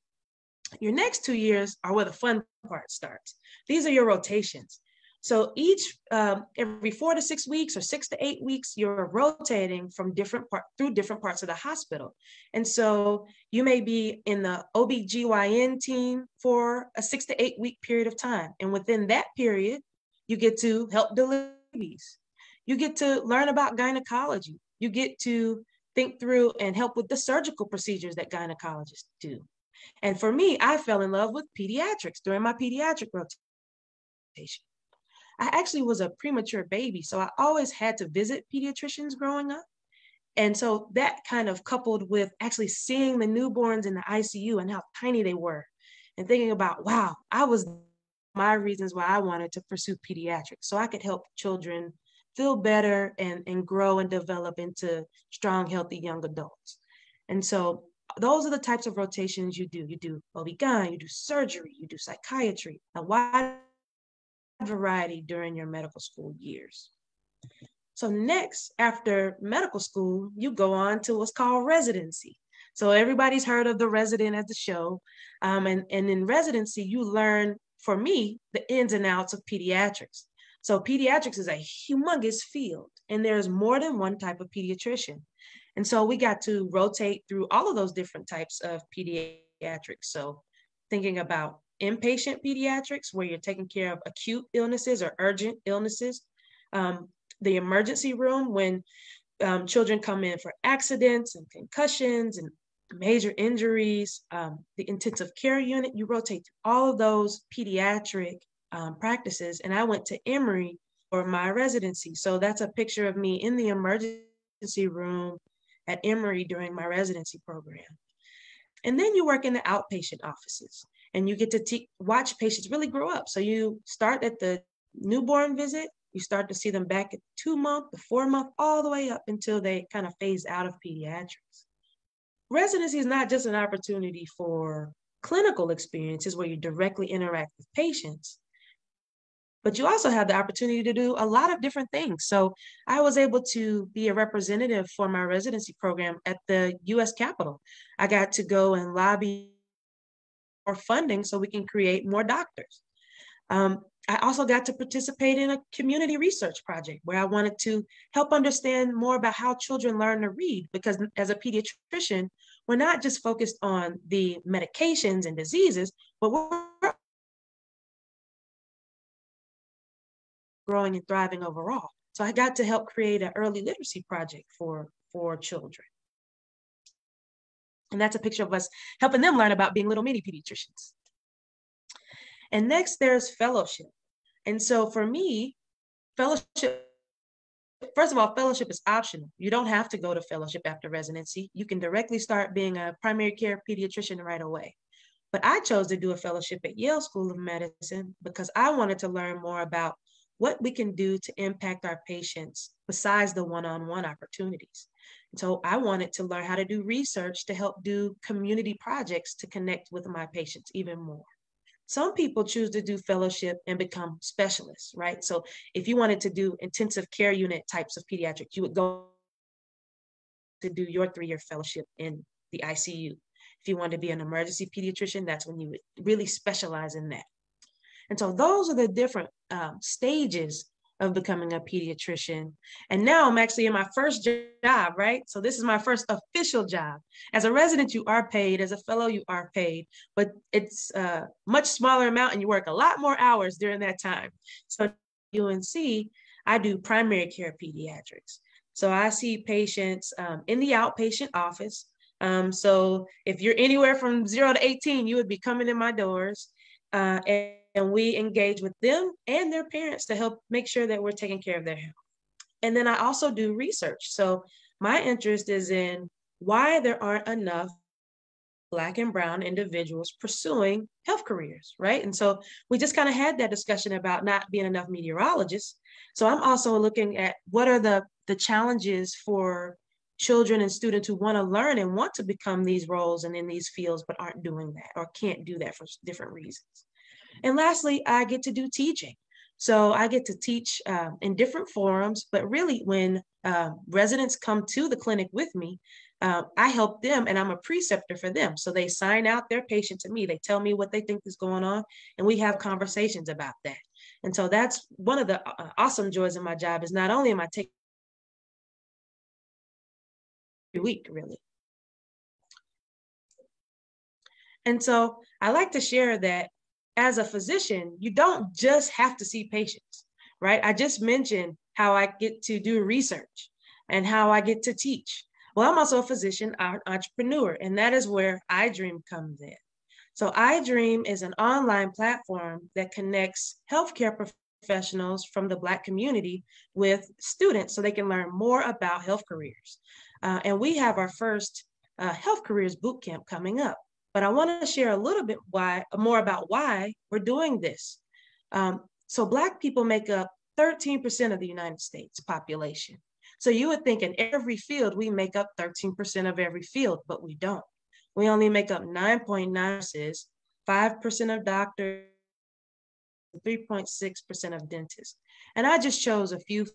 Your next 2 years are where the fun part starts. These are your rotations. So every 4 to 6 weeks or 6 to 8 weeks, you're rotating from through different parts of the hospital. And so you may be in the OB/GYN team for a 6 to 8 week period of time. And within that period, you get to help deliver babies. You get to learn about gynecology. You get to think through and help with the surgical procedures that gynecologists do. And for me, I fell in love with pediatrics during my pediatric rotation. I actually was a premature baby, so I always had to visit pediatricians growing up. And so that kind of coupled with actually seeing the newborns in the ICU and how tiny they were and thinking about, wow, my reasons why I wanted to pursue pediatrics, so I could help children feel better and grow and develop into strong, healthy young adults. And so those are the types of rotations you do. You do OB/GYN, you do surgery, you do psychiatry, a wide variety during your medical school years. So next, after medical school, you go on to what's called residency. So everybody's heard of The Resident as the show. And in residency, you learn, for me, the ins and outs of pediatrics. So pediatrics is a humongous field, and there's more than one type of pediatrician. And so we got to rotate through all of those different types of pediatrics. So thinking about inpatient pediatrics, where you're taking care of acute illnesses or urgent illnesses. The emergency room, when children come in for accidents and concussions and major injuries. The intensive care unit, you rotate through all of those pediatric practices. And I went to Emory for my residency. So that's a picture of me in the emergency room at Emory during my residency program. And then you work in the outpatient offices and you get to watch patients really grow up. So you start at the newborn visit, you start to see them back at 2 month, the 4 month, all the way up until they kind of phase out of pediatrics. Residency is not just an opportunity for clinical experiences where you directly interact with patients, but you also have the opportunity to do a lot of different things. So I was able to be a representative for my residency program at the US Capitol. I got to go and lobby for funding so we can create more doctors. I also got to participate in a community research project where I wanted to help understand more about how children learn to read, because as a pediatrician, we're not just focused on the medications and diseases, but we're growing and thriving overall. So I got to help create an early literacy project for children. And that's a picture of us helping them learn about being little mini pediatricians. And next, there's fellowship. And so for me, fellowship, first of all, fellowship is optional. You don't have to go to fellowship after residency. You can directly start being a primary care pediatrician right away. But I chose to do a fellowship at Yale School of Medicine because I wanted to learn more about what we can do to impact our patients besides the one-on-one opportunities. And so I wanted to learn how to do research to help do community projects to connect with my patients even more. Some people choose to do fellowship and become specialists, right? So if you wanted to do intensive care unit types of pediatrics, you would go to do your 3-year fellowship in the ICU. If you wanted to be an emergency pediatrician, that's when you would really specialize in that. And so those are the different stages of becoming a pediatrician. And now I'm actually in my first job, right? So this is my first official job. As a resident, you are paid. As a fellow, you are paid, but it's a much smaller amount and you work a lot more hours during that time. So at UNC, I do primary care pediatrics. So I see patients in the outpatient office. So if you're anywhere from 0 to 18, you would be coming in my doors. And we engage with them and their parents to help make sure that we're taking care of their health. And then I also do research. So my interest is in why there aren't enough Black and Brown individuals pursuing health careers, right? And so we just kind of had that discussion about not being enough meteorologists. So I'm also looking at what are the challenges for children and students who want to learn and want to become these roles and in these fields, but aren't doing that or can't do that for different reasons. And lastly, I get to do teaching. So I get to teach in different forums, but really when residents come to the clinic with me, I help them and I'm a preceptor for them. So they sign out their patient to me. They tell me what they think is going on and we have conversations about that. And so that's one of the awesome joys of my job is not only am I taking every week, really. And so I like to share that as a physician, you don't just have to see patients, right? I just mentioned how I get to do research and how I get to teach. Well, I'm also a physician entrepreneur, and that is where iDream comes in. So iDream is an online platform that connects healthcare professionals from the Black community with students so they can learn more about health careers. And we have our first health careers bootcamp coming up. But I want to share a little bit more about why we're doing this. So Black people make up 13% of the United States population. So you would think in every field, we make up 13% of every field, but we don't. We only make up 9.9%, 5% of doctors, 3.6% of dentists. And I just chose a few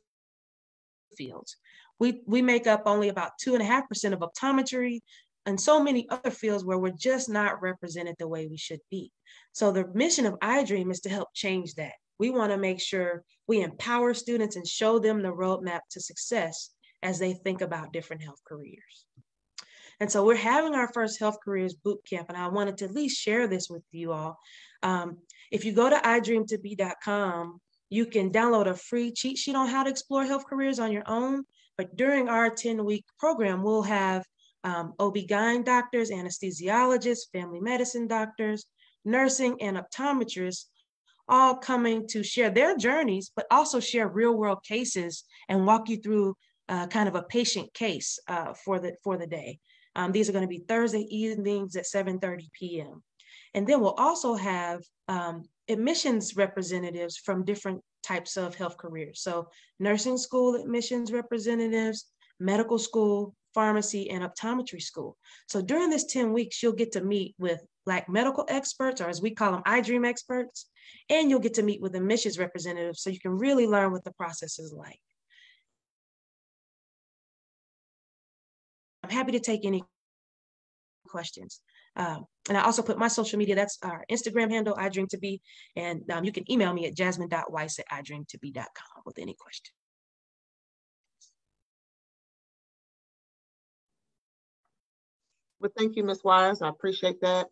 fields. We make up only about 2.5% of optometry, and so many other fields where we're just not represented the way we should be. So the mission of iDream is to help change that. We want to make sure we empower students and show them the roadmap to success as they think about different health careers. And so we're having our first health careers bootcamp, and I wanted to at least share this with you all. If you go to idreamtobe.com, you can download a free cheat sheet on how to explore health careers on your own. But during our 10-week program, we'll have OB-GYN doctors, anesthesiologists, family medicine doctors, nursing, and optometrists, all coming to share their journeys, but also share real-world cases and walk you through kind of a patient case for the day. These are going to be Thursday evenings at 7:30 p.m. And then we'll also have admissions representatives from different types of health careers. So nursing school admissions representatives, medical school, pharmacy, and optometry school. So during this 10 weeks, you'll get to meet with Black medical experts, or as we call them, iDream experts, and you'll get to meet with admissions representatives so you can really learn what the process is like. I'm happy to take any questions. And I also put my social media, that's our Instagram handle, iDreamToBe, and you can email me at jasmine.weiss@idreamtobe.com with any question. Well, thank you, Ms. Wise. I appreciate that.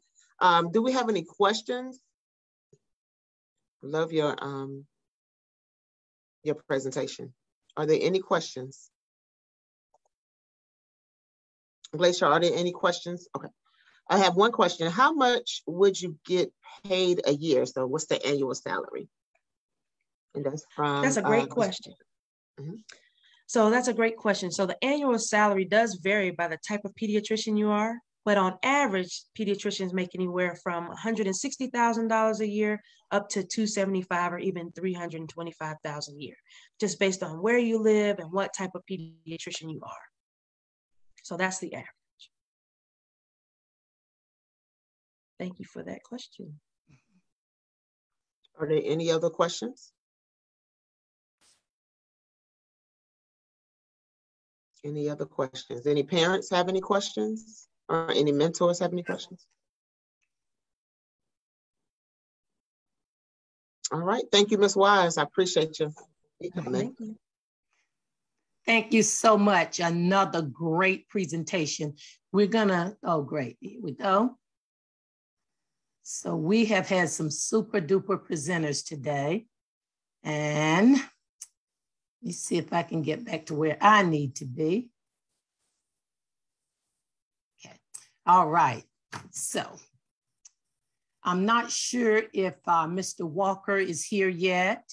Do we have any questions? Love your presentation. Are there any questions? Glacier, are there any questions? Okay. I have one question. How much would you get paid a year? So what's the annual salary? And that's a great question. Mm-hmm. So that's a great question. So the annual salary does vary by the type of pediatrician you are, but on average, pediatricians make anywhere from $160,000 a year up to $275,000 or even $325,000 a year, just based on where you live and what type of pediatrician you are. So that's the average. Thank you for that question. Are there any other questions? Any other questions? Any parents have any questions? Or any mentors have any questions? All right. Thank you, Ms. Wise. I appreciate you. Thank you. Thank you so much. Another great presentation. We're gonna, oh great, here we go. So we have had some super duper presenters today. And let me see if I can get back to where I need to be. Okay, all right. So I'm not sure if Mr. Walker is here yet.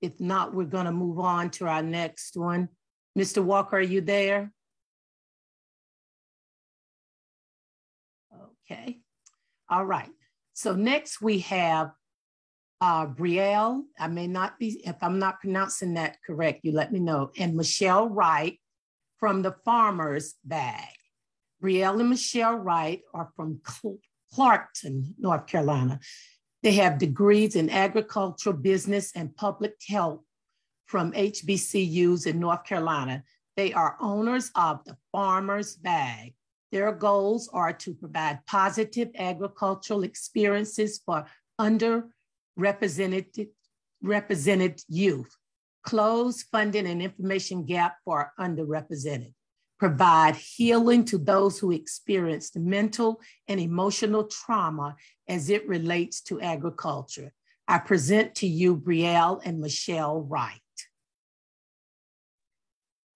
If not, we're gonna move on to our next one. Mr. Walker, are you there? Okay, all right. So next we have Brielle, I may not be, if I'm not pronouncing that correct, you let me know, and Michelle Wright from the Farmer's Bag. Brielle and Michelle Wright are from Clarkton, North Carolina. They have degrees in agricultural, business, and public health from HBCUs in North Carolina. They are owners of the Farmer's Bag. Their goals are to provide positive agricultural experiences for underrepresented youth, close funding and information gap for underrepresented, provide healing to those who experienced mental and emotional trauma as it relates to agriculture. I present to you Brielle and Michelle Wright.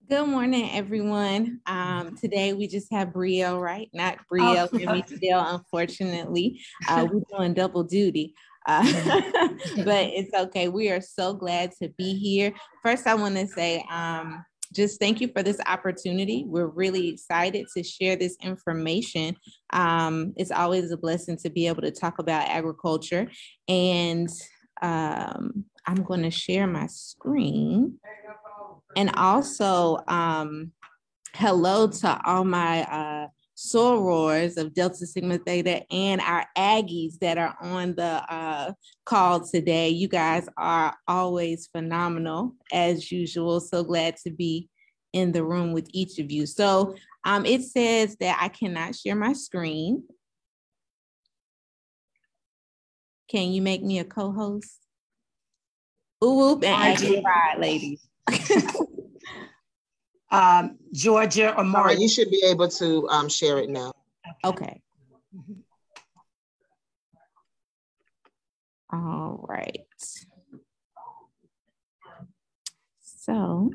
Good morning, everyone. Today we just have Brielle, right? Not Brielle and Michelle, unfortunately. We're doing double duty, but it's okay. We are so glad to be here. First, I want to say just thank you for this opportunity. We're really excited to share this information. It's always a blessing to be able to talk about agriculture. And I'm going to share my screen. And also, hello to all my sorors of Delta Sigma Theta and our Aggies that are on the call today. You guys are always phenomenal, as usual. So glad to be in the room with each of you. So it says that I cannot share my screen. Can you make me a co-host? Ooh, whoop, and Aggie Pride, ladies. Georgia or Mara, you should be able to share it now. Okay. All right. So,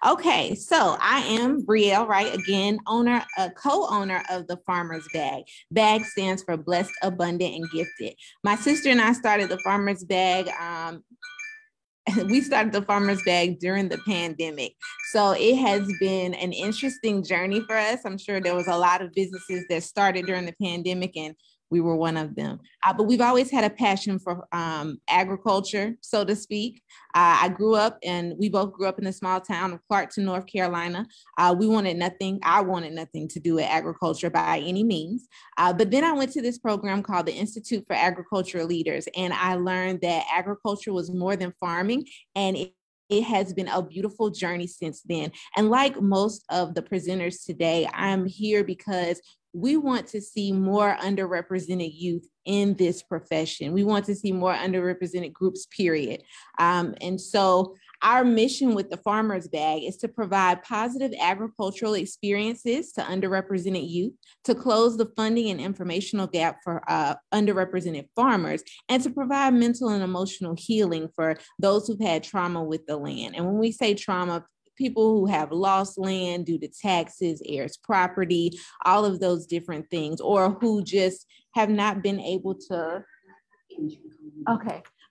okay, so I am Brielle Wright, again, co-owner of the Farmer's Bag. BAG stands for Blessed, Abundant, and Gifted. My sister and I started the Farmer's Bag. We started the Farmer's Bag during the pandemic. So it has been an interesting journey for us. I'm sure there was a lot of businesses that started during the pandemic, and we were one of them. But we've always had a passion for agriculture, so to speak. I grew up, and we both grew up in the small town of Clarkton, North Carolina. I wanted nothing to do with agriculture by any means. But then I went to this program called the Institute for Agricultural Leaders, and I learned that agriculture was more than farming, and it has been a beautiful journey since then. And like most of the presenters today, I'm here because we want to see more underrepresented youth in this profession. We want to see more underrepresented groups, period. And so Our mission with the Farmer's Bag is to provide positive agricultural experiences to underrepresented youth, to close the funding and informational gap for underrepresented farmers, and to provide mental and emotional healing for those who've had trauma with the land. And when we say trauma, people who have lost land due to taxes, heirs property, all of those different things, or who just have not been able to,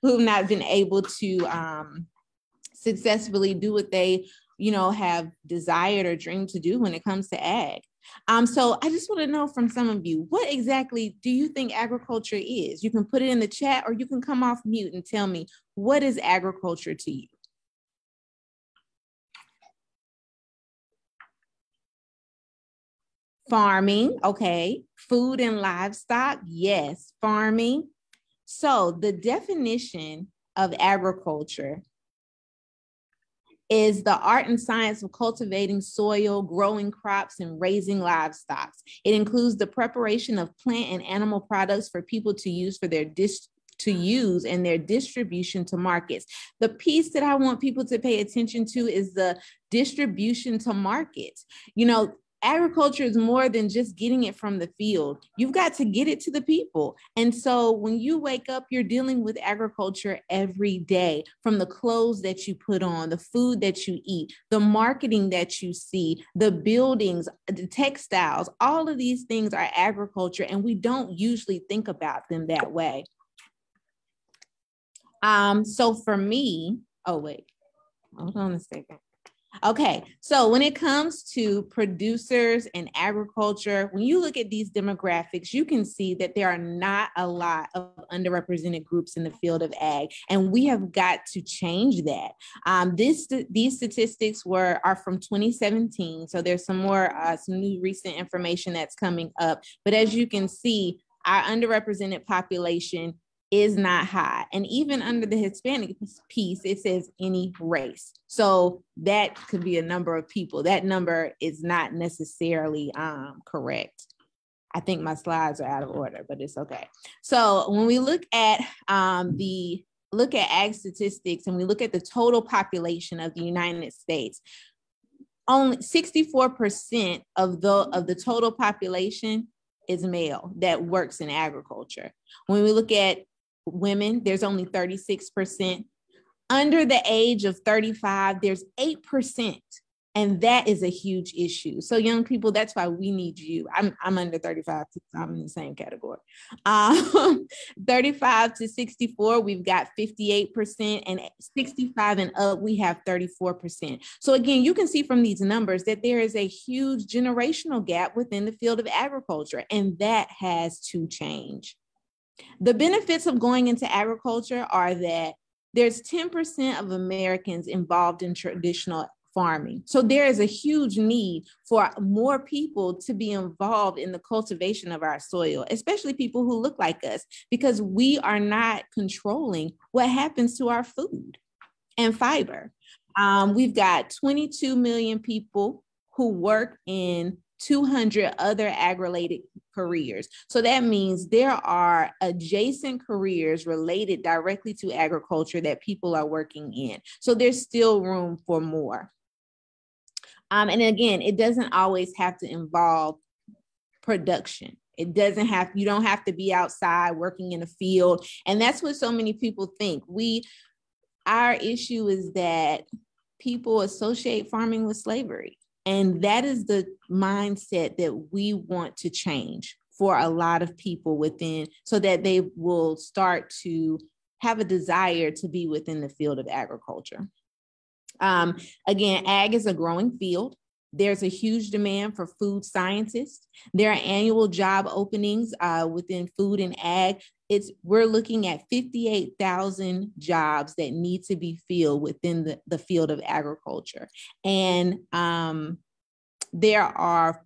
who've not been able to successfully do what they, have desired or dreamed to do when it comes to ag. So I just want to know from some of you, what exactly do you think agriculture is? You can put it in the chat, or you can come off mute and tell me, what is agriculture to you? Farming, okay. Food and livestock, yes. Farming. So the definition of agriculture is the art and science of cultivating soil, growing crops, and raising livestock. It includes the preparation of plant and animal products for people to use for their and their distribution to markets. The piece that I want people to pay attention to is the distribution to markets. Agriculture is more than just getting it from the field. You've got to get it to the people. And so when you wake up, you're dealing with agriculture every day, from the clothes that you put on, the food that you eat, the marketing that you see, the buildings, the textiles, all of these things are agriculture, and we don't usually think about them that way. So for me, hold on a second. Okay, so when it comes to producers and agriculture, when you look at these demographics, you can see that there are not a lot of underrepresented groups in the field of ag, and we have got to change that. These statistics are from 2017, so there's some new recent information that's coming up. But as you can see, our underrepresented population is not high. And even under the Hispanic piece, it says any race. So that could be a number of people. That number is not necessarily correct. I think my slides are out of order, but it's okay. So when we look at ag statistics and we look at the total population of the United States, only 64% of the total population is male that works in agriculture. When we look at women, there's only 36%. Under the age of 35, there's 8%. And that is a huge issue. So young people, that's why we need you. I'm under 35, so I'm in the same category. 35 to 64, we've got 58%, and 65 and up, we have 34%. So again, you can see from these numbers that there is a huge generational gap within the field of agriculture, and that has to change. The benefits of going into agriculture are that there's 10% of Americans involved in traditional farming. So there is a huge need for more people to be involved in the cultivation of our soil, especially people who look like us, because we are not controlling what happens to our food and fiber. We've got 22 million people who work in 200 other ag-related careers. So that means there are adjacent careers related directly to agriculture that people are working in. So there's still room for more. And again, it doesn't always have to involve production. You don't have to be outside working in a field. And that's what so many people think. Our issue is that people associate farming with slavery. And that is the mindset that we want to change for a lot of people so that they will start to have a desire to be within the field of agriculture. Again, ag is a growing field. There's a huge demand for food scientists. There are annual job openings within food and ag. We're looking at 58,000 jobs that need to be filled within the field of agriculture. And there are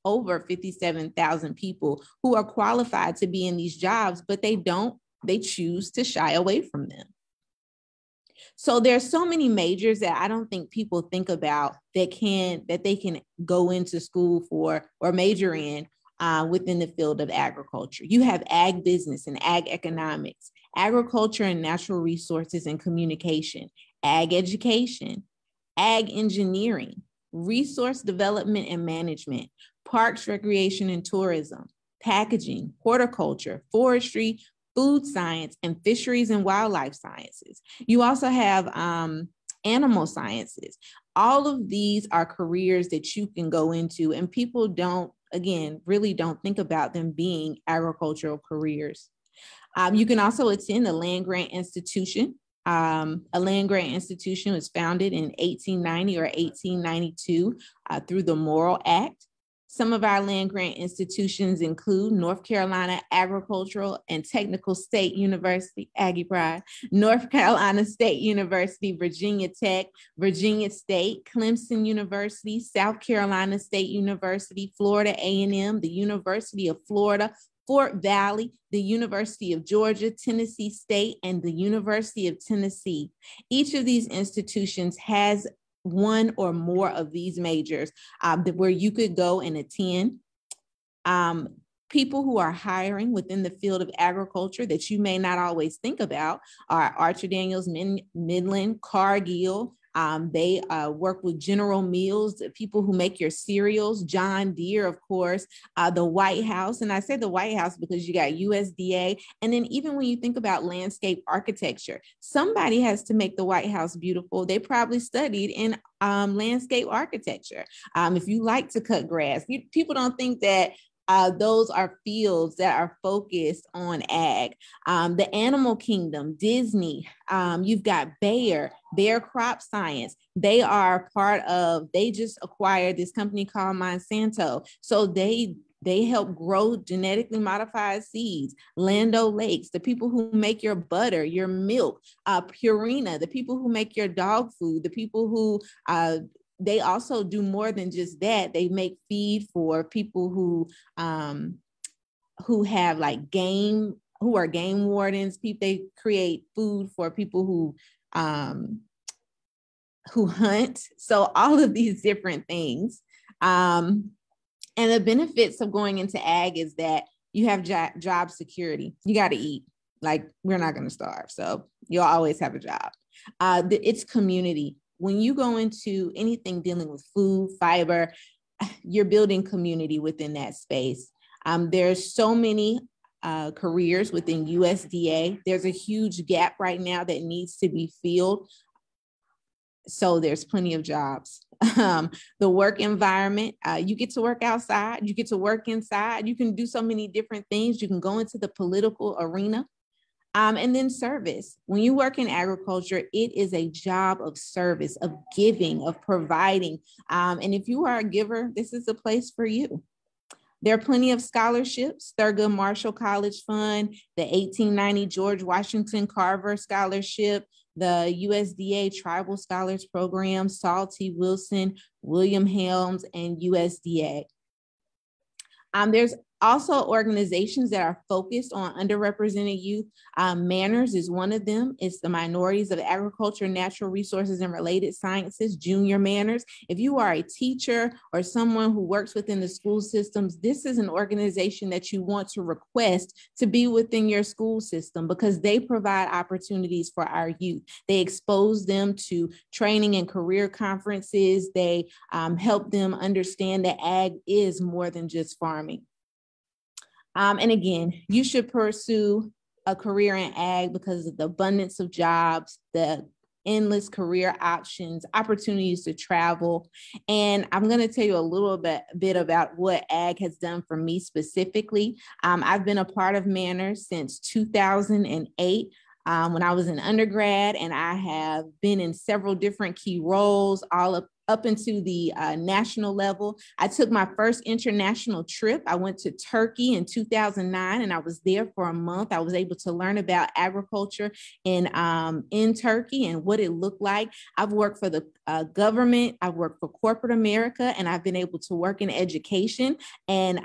over 57,000 people who are qualified to be in these jobs, but they choose to shy away from them. So there's so many majors that I don't think people think about that they can go into school for or major in within the field of agriculture. You have ag business and ag economics, agriculture and natural resources and communication, ag education, ag engineering, resource development and management, parks, recreation and tourism, packaging, horticulture, forestry, food science, and fisheries and wildlife sciences. You also have animal sciences. All of these are careers that you can go into, and people really don't think about them being agricultural careers. You can also attend a land-grant institution. A land-grant institution was founded in 1890 or 1892 through the Morrill Act. Some of our land-grant institutions include North Carolina Agricultural and Technical State University, Aggie Pride, North Carolina State University, Virginia Tech, Virginia State, Clemson University, South Carolina State University, Florida A&M, the University of Florida, Fort Valley, the University of Georgia, Tennessee State, and the University of Tennessee. Each of these institutions has one or more of these majors where you could go and attend. People who are hiring within the field of agriculture that you may not always think about are Archer Daniels, Midland, Cargill. They work with General Mills, the people who make your cereals, John Deere, of course, the White House. And I say the White House because you got USDA. And then even when you think about landscape architecture, somebody has to make the White House beautiful. They probably studied in landscape architecture. If you like to cut grass, people don't think that those are fields that are focused on ag. The animal kingdom, Disney, you've got Bayer Crop Science. They just acquired this company called Monsanto. So they help grow genetically modified seeds. Land O'Lakes, the people who make your butter, your milk, Purina, the people who make your dog food, the people who they also do more than just that. They make feed for people who have like who are game wardens. They create food for people who hunt. So all of these different things. And the benefits of going into ag is that you have job security. You got to eat. Like, we're not going to starve. So you'll always have a job. It's community. When you go into anything dealing with food, fiber, you're building community within that space. There's so many careers within USDA. There's a huge gap right now that needs to be filled. So there's plenty of jobs. The work environment, you get to work outside, you get to work inside, you can do so many different things. You can go into the political arena. And then service. When you work in agriculture, it is a job of service, of giving, of providing. And if you are a giver, this is a place for you. There are plenty of scholarships, Thurgood Marshall College Fund, the 1890 George Washington Carver Scholarship, the USDA Tribal Scholars Program, Saul T. Wilson, William Helms, and USDA. There's also organizations that are focused on underrepresented youth. Manners is one of them. It's the Minorities of Agriculture, Natural Resources, and Related Sciences, Junior Manners. If you are a teacher or someone who works within the school systems, this is an organization that you want to request to be within your school system because they provide opportunities for our youth. They expose them to training and career conferences. They help them understand that ag is more than just farming. And again, you should pursue a career in ag because of the abundance of jobs, the endless career options, opportunities to travel. And I'm going to tell you a little bit about what ag has done for me specifically. I've been a part of Manners since 2008. When I was an undergrad, and I have been in several different key roles, all up into the national level. I took my first international trip. I went to Turkey in 2009, and I was there for a month. I was able to learn about agriculture in Turkey and what it looked like. I've worked for the government. I've worked for corporate America, and I've been able to work in education. And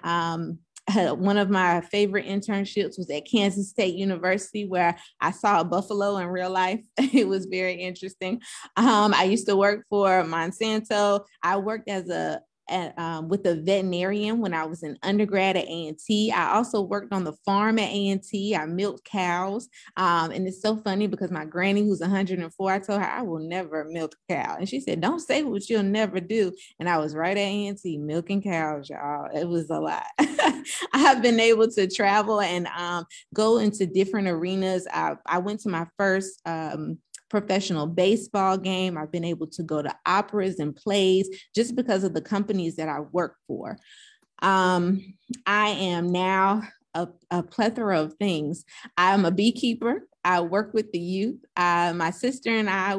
one of my favorite internships was at Kansas State University, where I saw a buffalo in real life. It was very interesting. I used to work for Monsanto. I worked as a with the veterinarian when I was an undergrad at A&T. I also worked on the farm at A&T. I milked cows. And it's so funny because my granny, who's 104, I told her I will never milk a cow. And she said, don't say what you'll never do. And I was right at A&T milking cows, y'all. It was a lot. I have been able to travel and go into different arenas. I went to my first professional baseball game. I've been able to go to operas and plays just because of the companies that I work for. I am now a plethora of things. I'm a beekeeper. I work with the youth. My sister and I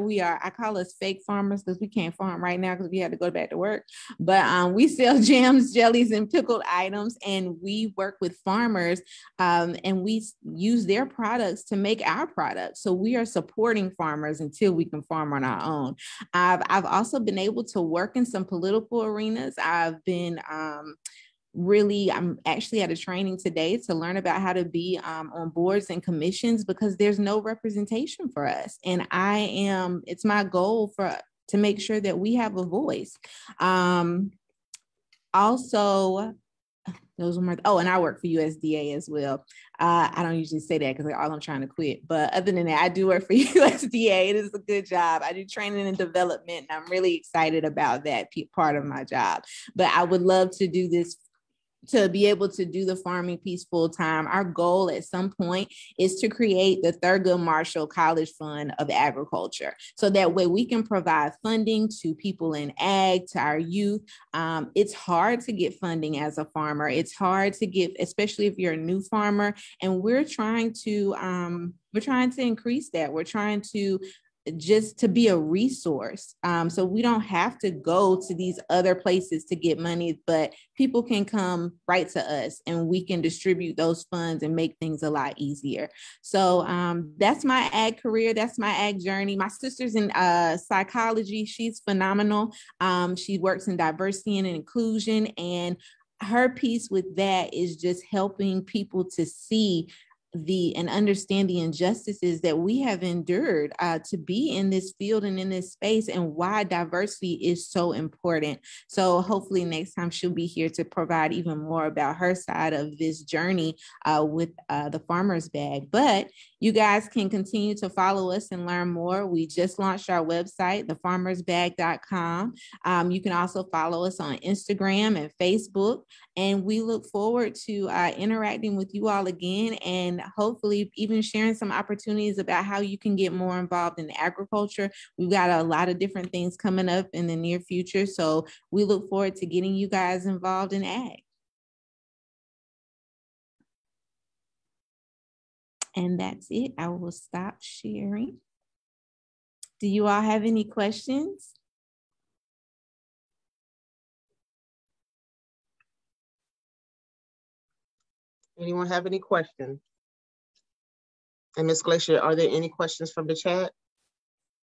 call us fake farmers because we can't farm right now because we had to go back to work. But we sell jams, jellies, and pickled items, and we work with farmers and we use their products to make our products. So we are supporting farmers until we can farm on our own. I've also been able to work in some political arenas. I've been I'm actually at a training today to learn about how to be on boards and commissions because there's no representation for us. And it's my goal to make sure that we have a voice. Also, those were and I work for USDA as well. I don't usually say that because I'm trying to quit. But other than that, I do work for USDA. It is a good job. I do training and development, and I'm really excited about that part of my job. But I would love to do this, to be able to do the farming piece full time. Our goal at some point is to create the Thurgood Marshall College Fund of Agriculture. So that way we can provide funding to people in ag, to our youth. It's hard to get funding as a farmer. It's hard to get, especially if you're a new farmer. And we're trying to increase that. We're trying to just to be a resource. So we don't have to go to these other places to get money, but people can come right to us and we can distribute those funds and make things a lot easier. So that's my ag career. That's my ag journey. My sister's in psychology. She's phenomenal. She works in diversity and inclusion, and her piece with that is just helping people to see and understand the injustices that we have endured to be in this field and in this space, and why diversity is so important. So hopefully next time she'll be here to provide even more about her side of this journey with the Farmer's Bag. But you guys can continue to follow us and learn more. We just launched our website, thefarmersbag.com. You can also follow us on Instagram and Facebook, and we look forward to interacting with you all again, and hopefully even sharing some opportunities about how you can get more involved in agriculture. We've got a lot of different things coming up in the near future, so we look forward to getting you guys involved in ag. And that's it. I will stop sharing. Do you all have any questions? Anyone have any questions? And Ms. Glacier, are there any questions from the chat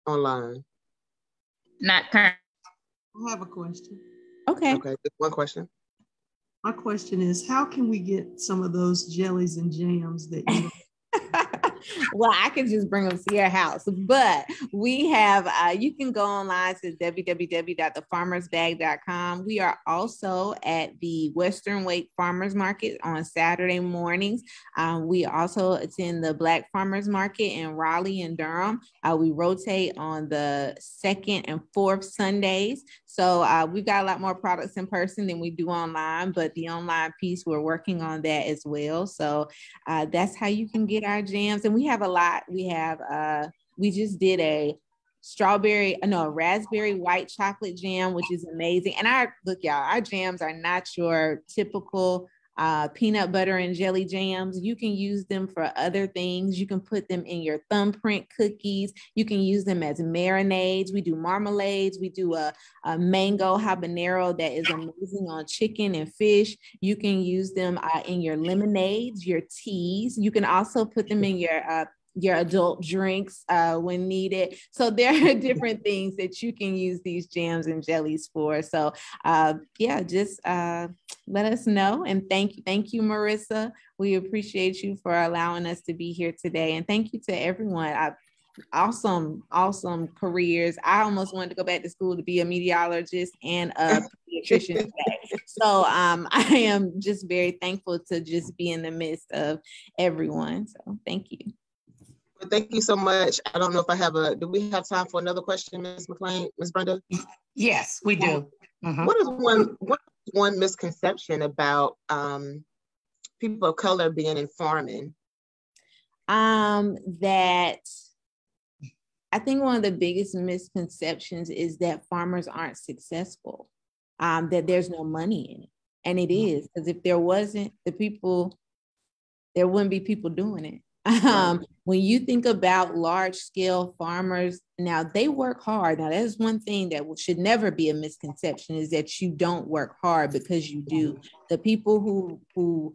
online? Not current. I have a question. Okay. Okay, just one question. My question is, how can we get some of those jellies and jams that you Well, I can just bring them to your house, but we have, you can go online to www.thefarmersbag.com. We are also at the Western Wake Farmers Market on Saturday mornings. We also attend the Black Farmers Market in Raleigh and Durham. We rotate on the 2nd and 4th Sundays. So we've got a lot more products in person than we do online, but the online piece, we're working on that as well. So that's how you can get our jams. And we have a lot. We have, we just did a raspberry white chocolate jam, which is amazing. And look, y'all, our jams are not your typical peanut butter and jelly jams. You can use them for other things. You can put them in your thumbprint cookies. You can use them as marinades. We do marmalades. We do a mango habanero that is amazing on chicken and fish. You can use them in your lemonades, your teas. You can also put them in your adult drinks when needed. So there are different things that you can use these jams and jellies for. So yeah, just let us know. And thank you, Marissa. We appreciate you for allowing us to be here today. And thank you to everyone. awesome careers. I almost wanted to go back to school to be a meteorologist and a pediatrician today. So I am just very thankful to just be in the midst of everyone. So thank you. Well, thank you so much. I don't know if do we have time for another question, Ms. McLean, Ms. Brenda? Yes, we do. What is one misconception about people of color being in farming? That I think one of the biggest misconceptions is that farmers aren't successful, that there's no money in it. And it is, because if there wasn't, there wouldn't be people doing it. When you think about large scale farmers, now they work hard. Now that is one thing that should never be a misconception, is that you don't work hard, because you do. The people who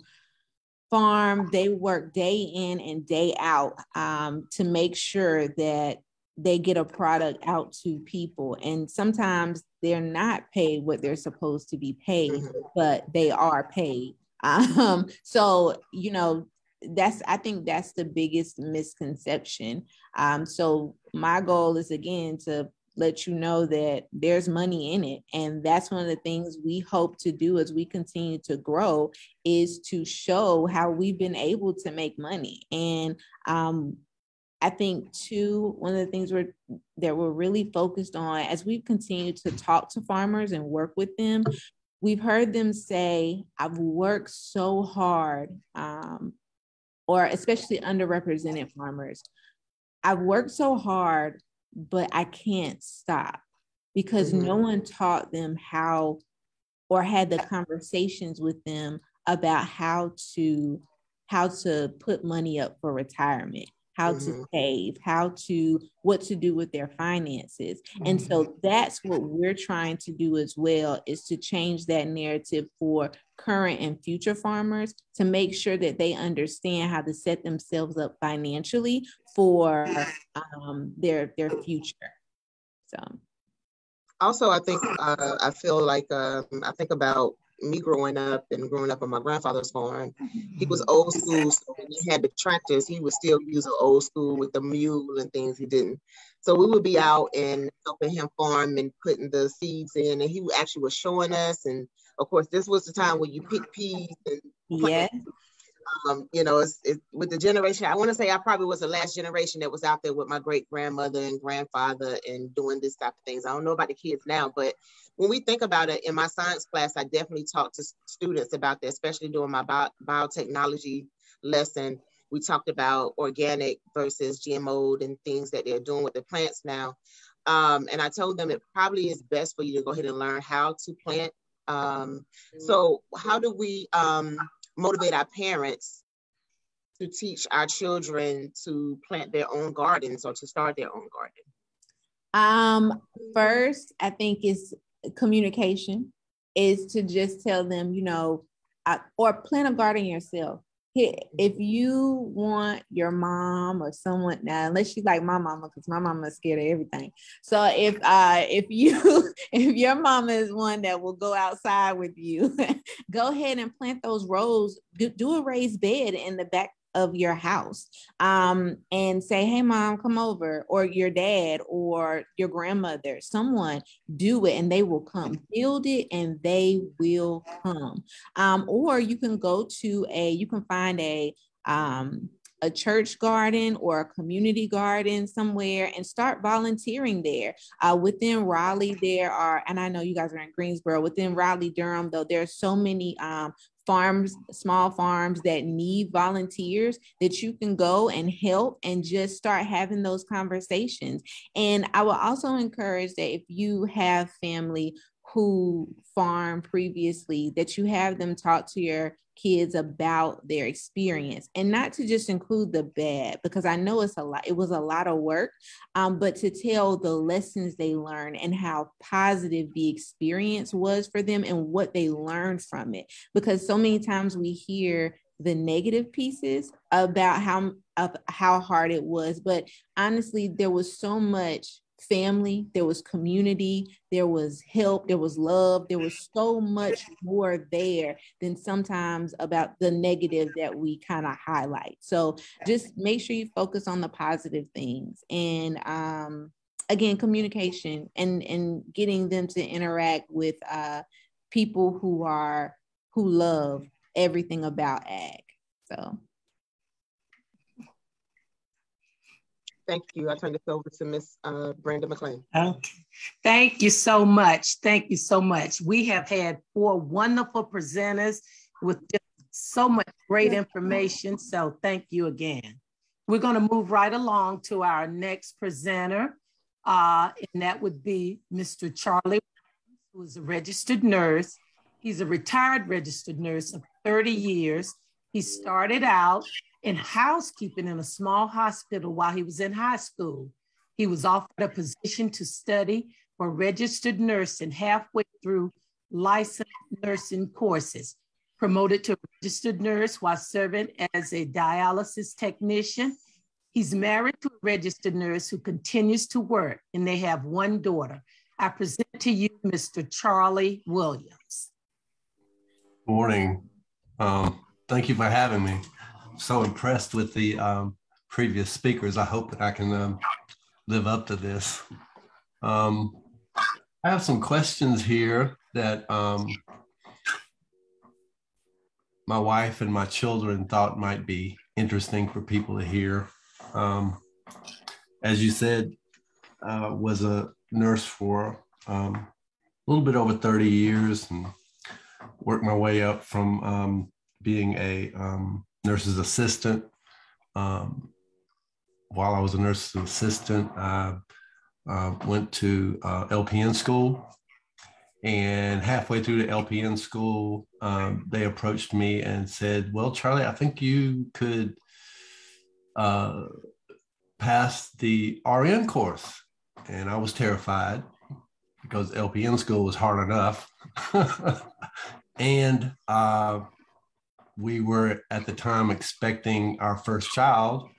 farm, they work day in and day out to make sure that they get a product out to people. And sometimes they're not paid what they're supposed to be paid, but they are paid. So, you know, I think that's the biggest misconception. So my goal is, again, to let you know that there's money in it. And that's one of the things we hope to do as we continue to grow, is to show how we've been able to make money. And I think too, one of the things that we're really focused on as we continue to talk to farmers and work with them, we've heard them say, I've worked so hard, or especially underrepresented farmers, I've worked so hard, but I can't stop, because no one taught them how, or had the conversations with them about how to put money up for retirement, how to save, what to do with their finances. And so that's what we're trying to do as well, is to change that narrative for current and future farmers, to make sure that they understand how to set themselves up financially for their future. So also, I think I feel like I think about me growing up on my grandfather's farm. He was old school, so when he had the tractors, he would still use an old school with the mule and things. He didn't. So we would be out and helping him farm and putting the seeds in, and he actually was showing us. And of course, this was the time when you pick peas and plant. You know, it's with the generation, I want to say I probably was the last generation that was out there with my great grandmother and grandfather and doing this type of things. I don't know about the kids now, but when we think about it, in my science class, I definitely talked to students about that, especially during my biotechnology lesson. We talked about organic versus GMO and things that they're doing with the plants now. And I told them it probably is best for you to go ahead and learn how to plant. So how do we motivate our parents to teach our children to plant their own gardens or to start their own garden? First, I think it's communication, is to just tell them, you know, or plant a garden yourself. If you want your mom or someone, now unless she's like my mama, because my mama is scared of everything. So if your mama is one that will go outside with you, go ahead and plant those rows. Do a raised bed in the back of your house, and say, hey mom, come over, or your dad or your grandmother, someone, do it, and they will come. Build it and they will come. Or you can find a church garden or a community garden somewhere and start volunteering there. Within Raleigh, there are, and I know you guys are in Greensboro, within Raleigh, Durham, though, there are so many small farms that need volunteers that you can go and help and just start having those conversations. And I will also encourage that if you have family who farmed previously, that you have them talk to your kids about their experience, and not to just include the bad, because I know it was a lot of work, but to tell the lessons they learned and how positive the experience was for them and what they learned from it. Because so many times we hear the negative pieces about how hard it was, but honestly, there was so much family, there was community, there was help, there was love, there was so much more there than sometimes about the negative that we kind of highlight. So just make sure you focus on the positive things. And again, communication and getting them to interact with people who love everything about ag. So. Thank you. I turn this over to Miss Brenda McLean. Okay. Thank you so much. Thank you so much. We have had 4 wonderful presenters with just so much great information. So thank you again. We're going to move right along to our next presenter. And that would be Mr. Charlie, who is a registered nurse. He's a retired registered nurse of 30 years. He started out in housekeeping in a small hospital while he was in high school. He was offered a position to study for registered nursing halfway through licensed nursing courses, promoted to registered nurse while serving as a dialysis technician. He's married to a registered nurse who continues to work, and they have 1 daughter. I present to you Mr. Charlie Williams. Good morning. Thank you for having me. So impressed with the previous speakers. I hope that I can live up to this. I have some questions here that my wife and my children thought might be interesting for people to hear. As you said, was a nurse for a little bit over 30 years and worked my way up from being a nurse's assistant. While I was a nurse's assistant, I went to LPN school, and halfway through the LPN school, they approached me and said, well, Charlie, I think you could pass the RN course. And I was terrified because LPN school was hard enough. And we were at the time expecting our first child.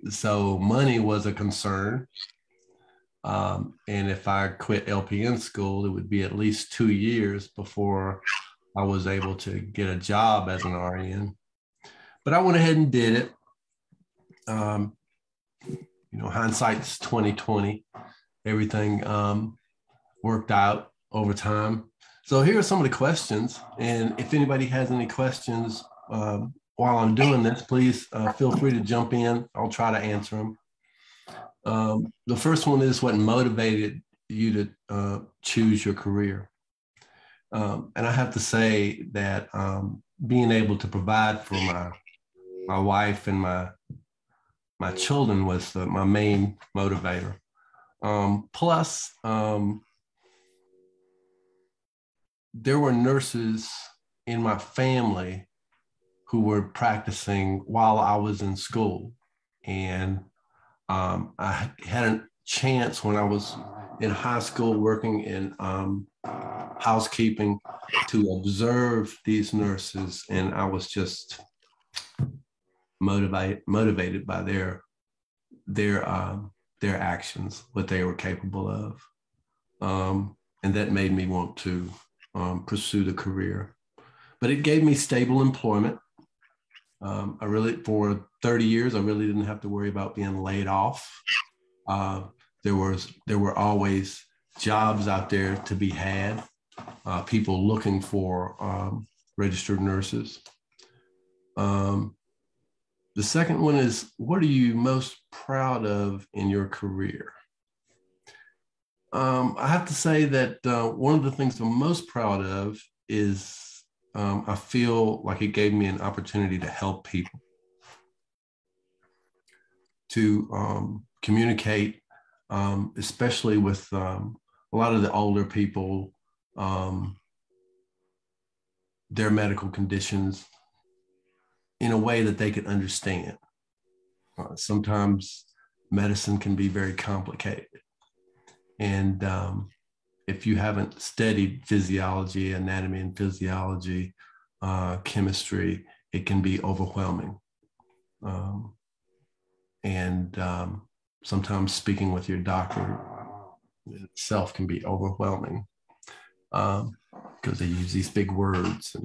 So money was a concern. And if I quit LPN school, it would be at least 2 years before I was able to get a job as an RN. But I went ahead and did it. You know, hindsight's 20/20. Everything worked out over time. So here are some of the questions. And if anybody has any questions while I'm doing this, please feel free to jump in. I'll try to answer them. The first one is, what motivated you to choose your career? And I have to say that being able to provide for my wife and my children was my main motivator. Plus, there were nurses in my family who were practicing while I was in school. And I had a chance when I was in high school working in housekeeping to observe these nurses. And I was just motivated by their actions, what they were capable of. And that made me want to pursue the career. But it gave me stable employment. For 30 years, I really didn't have to worry about being laid off. There were always jobs out there to be had, people looking for registered nurses. The second one is, what are you most proud of in your career? I have to say that one of the things I'm most proud of is I feel like it gave me an opportunity to help people, to communicate, especially with a lot of the older people, their medical conditions, in a way that they could understand. Sometimes medicine can be very complicated. And if you haven't studied physiology, anatomy and physiology, chemistry, it can be overwhelming. sometimes speaking with your doctor itself can be overwhelming because they use these big words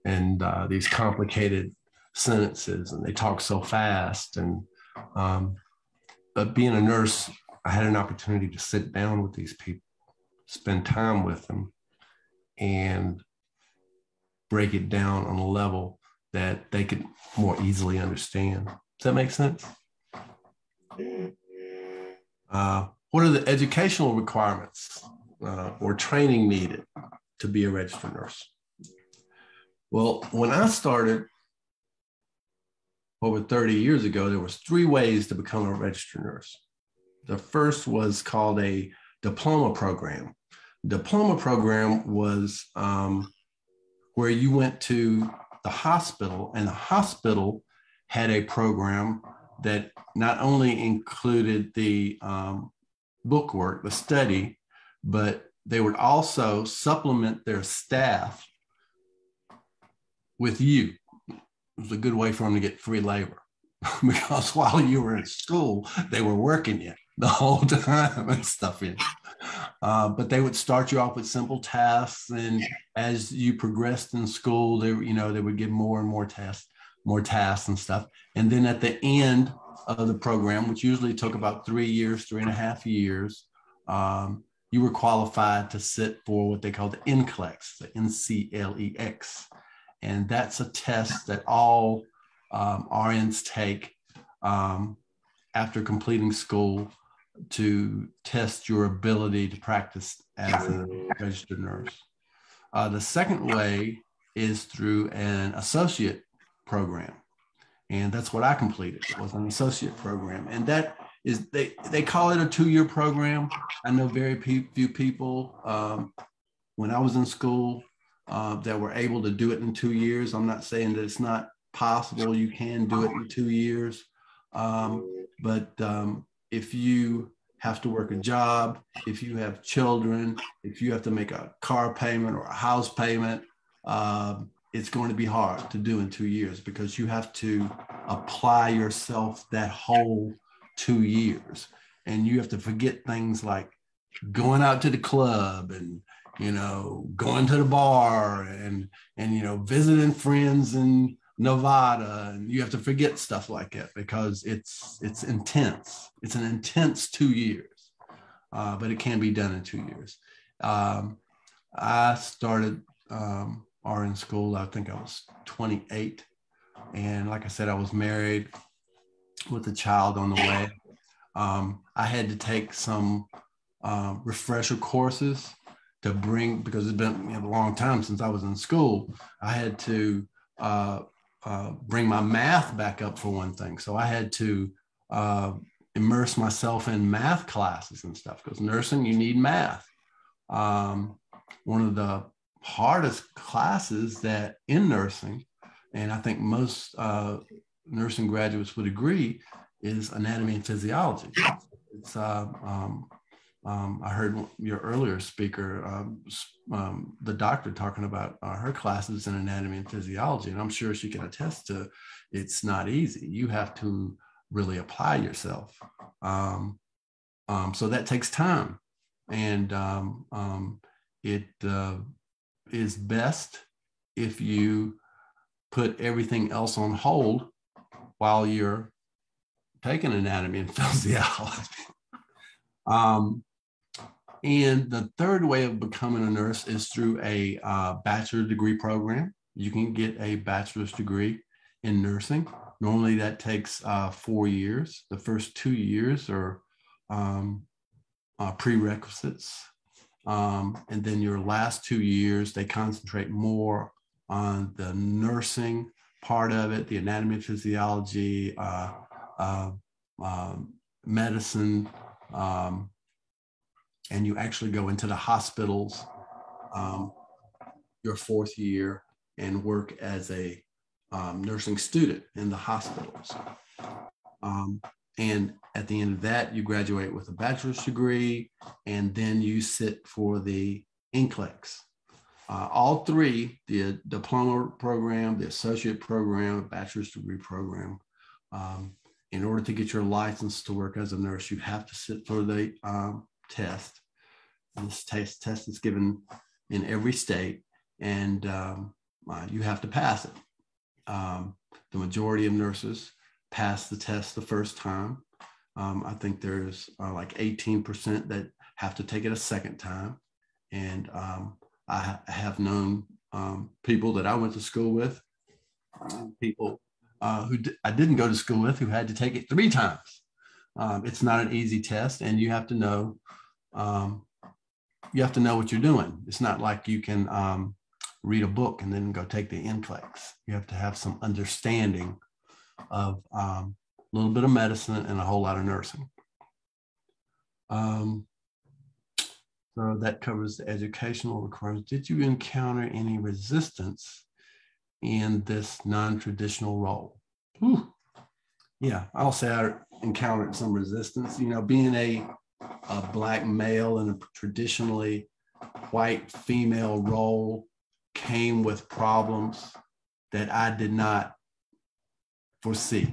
and these complicated sentences, and they talk so fast. And but being a nurse, I had an opportunity to sit down with these people, spend time with them, and break it down on a level that they could more easily understand. Does that make sense? What are the educational requirements or training needed to be a registered nurse? Well, when I started over 30 years ago, there was 3 ways to become a registered nurse. The first was called a diploma program. Diploma program was where you went to the hospital, and the hospital had a program that not only included the book work, the study, but they would also supplement their staff with you. It was a good way for them to get free labor because while you were in school, they were working you the whole time and stuff in. But they would start you off with simple tasks, and as you progressed in school, they would give more and more tasks and stuff. And then at the end of the program, which usually took about 3 years, 3.5 years, you were qualified to sit for what they call the NCLEX, the NCLEX. And that's a test that all RNs take after completing school to test your ability to practice as a registered nurse. The second way is through an associate program. And that's what I completed, was an associate program. And that is, they call it a 2-year program. I know very few people when I was in school that were able to do it in 2 years. I'm not saying that it's not possible. You can do it in 2 years. But if you have to work a job, if you have children, if you have to make a car payment or a house payment, it's going to be hard to do in 2 years because you have to apply yourself that whole 2 years. And you have to forget things like going out to the club and, going to the bar and visiting friends in Nevada. And you have to forget stuff like that because it's intense. It's an intense 2 years, but it can be done in 2 years. I started RN school, I think I was 28. And like I said, I was married with a child on the way. I had to take some refresher courses to bring, because it's been a long time since I was in school. I had to bring my math back up for one thing. So I had to immerse myself in math classes and stuff, because nursing, you need math. One of the hardest classes that in nursing, and I think most nursing graduates would agree, is anatomy and physiology. It's I heard your earlier speaker, the doctor, talking about her classes in anatomy and physiology, and I'm sure she can attest to it's not easy. You have to really apply yourself. So that takes time, and it is best if you put everything else on hold while you're taking anatomy and physiology. And the third way of becoming a nurse is through a bachelor's degree program. You can get a bachelor's degree in nursing. Normally that takes 4 years. The first 2 years are prerequisites. And then your last 2 years, they concentrate more on the nursing part of it, the anatomy and physiology, medicine, and you actually go into the hospitals your 4th year and work as a nursing student in the hospitals. And at the end of that, you graduate with a bachelor's degree, and then you sit for the NCLEX. All three, the diploma program, the associate program, bachelor's degree program, in order to get your license to work as a nurse, you have to sit for the test. And this test is given in every state, and you have to pass it. The majority of nurses pass the test the first time. I think there's like 18% that have to take it a second time. And I have known people that I went to school with, people who I didn't go to school with, who had to take it 3 times. It's not an easy test, and you have to know what you're doing. It's not like you can read a book and then go take the NCLEX. You have to have some understanding of a little bit of medicine and a whole lot of nursing. So that covers the educational requirements. Did you encounter any resistance in this non-traditional role? Whew. Yeah, I'll say I encountered some resistance. You know, being a Black male in a traditionally white female role came with problems that I did not foresee.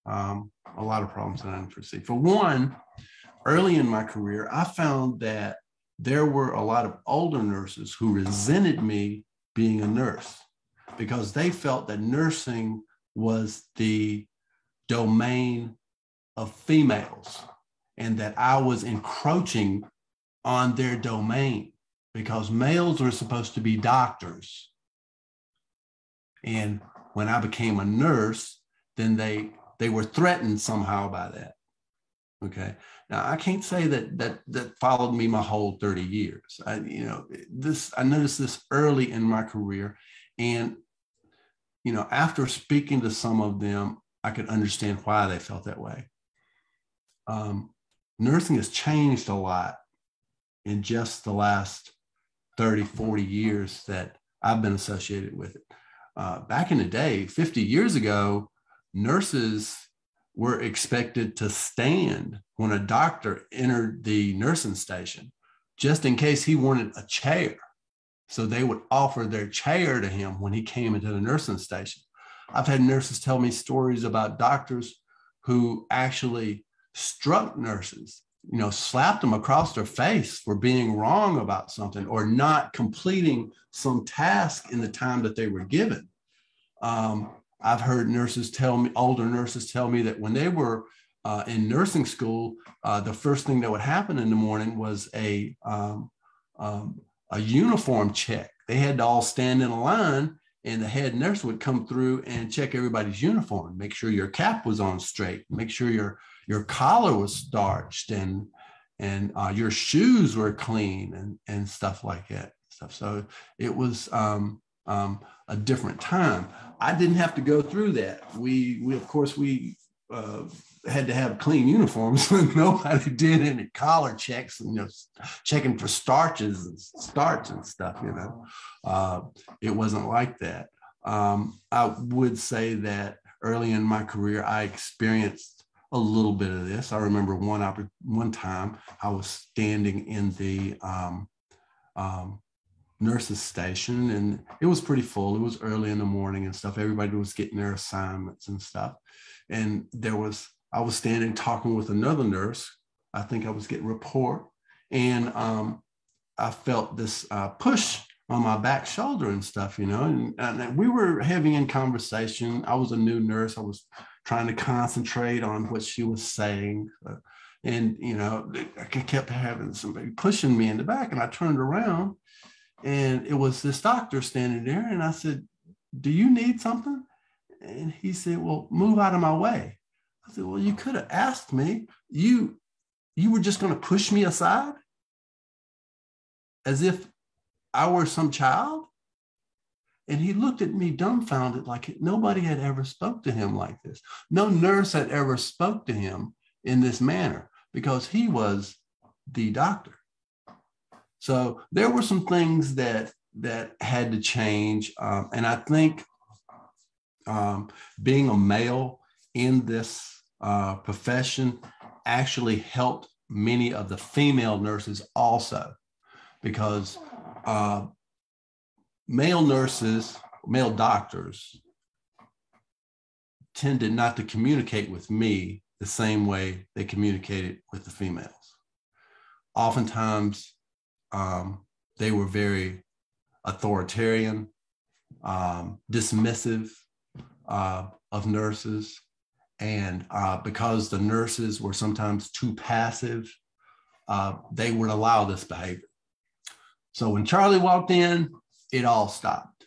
A lot of problems that I didn't foresee. For one, early in my career, I found that there were a lot of older nurses who resented me being a nurse because they felt that nursing was the domain of females and that I was encroaching on their domain because males were supposed to be doctors. And when I became a nurse, then they were threatened somehow by that. Okay. Now I can't say that followed me my whole 30 years. I noticed this early in my career, and after speaking to some of them, I could understand why they felt that way. Nursing has changed a lot in just the last 30, 40 years that I've been associated with it. Back in the day, 50 years ago, nurses were expected to stand when a doctor entered the nursing station, just in case he wanted a chair. So they would offer their chair to him when he came into the nursing station. I've had nurses tell me stories about doctors who actually struck nurses, slapped them across their face for being wrong about something or not completing some task in the time that they were given. I've heard older nurses tell me that when they were in nursing school, the first thing that would happen in the morning was a uniform check. They had to all stand in a line, and the head nurse would come through and check everybody's uniform, make sure your cap was on straight, make sure your collar was starched, and your shoes were clean and stuff like that. So it was a different time. I didn't have to go through that. We of course had to have clean uniforms. Nobody did any collar checks, checking for starch and stuff. It wasn't like that. I would say that early in my career, I experienced a little bit of this. I remember one time I was standing in the nurses station, and it was pretty full. It was early in the morning and stuff. Everybody was getting their assignments and stuff. And I was standing talking with another nurse. I think I was getting a report, and I felt this push on my back shoulder and stuff, and we were having a conversation. I was a new nurse. I was trying to concentrate on what she was saying. And, I kept having somebody pushing me in the back, and I turned around, and it was this doctor standing there. And I said, "Do you need something?" And he said, "Well, move out of my way." I said, "Well, you could have asked me. You were just going to push me aside as if I were some child?" And he looked at me dumbfounded, like nobody had ever spoke to him like this. No nurse had ever spoke to him in this manner because he was the doctor. So there were some things that had to change. And I think being a male in this profession actually helped many of the female nurses also, because male doctors tended not to communicate with me the same way they communicated with the females. Oftentimes, they were very authoritarian, dismissive of nurses. And because the nurses were sometimes too passive, they would allow this behavior. So when Charlie walked in, it all stopped,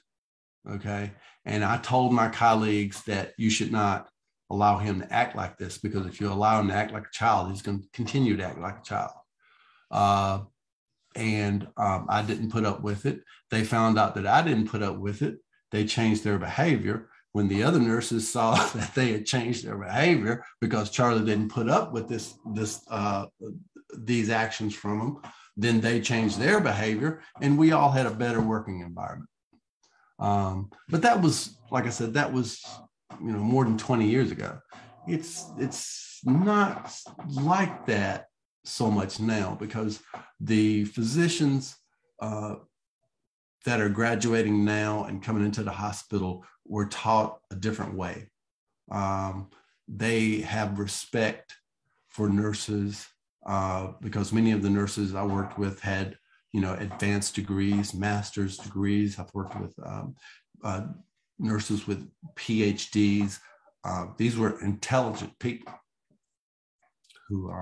okay? And I told my colleagues that you should not allow him to act like this, because if you allow him to act like a child, he's going to continue to act like a child. I didn't put up with it. They found out that I didn't put up with it. They changed their behavior. When the other nurses saw that they had changed their behavior because Charlie didn't put up with these actions from them, then they changed their behavior, and we all had a better working environment. But that was, like I said, that was, more than 20 years ago. It's not like that so much now, because the physicians that are graduating now and coming into the hospital were taught a different way. They have respect for nurses because many of the nurses I worked with had, advanced degrees, master's degrees. I've worked with nurses with PhDs. These were intelligent people who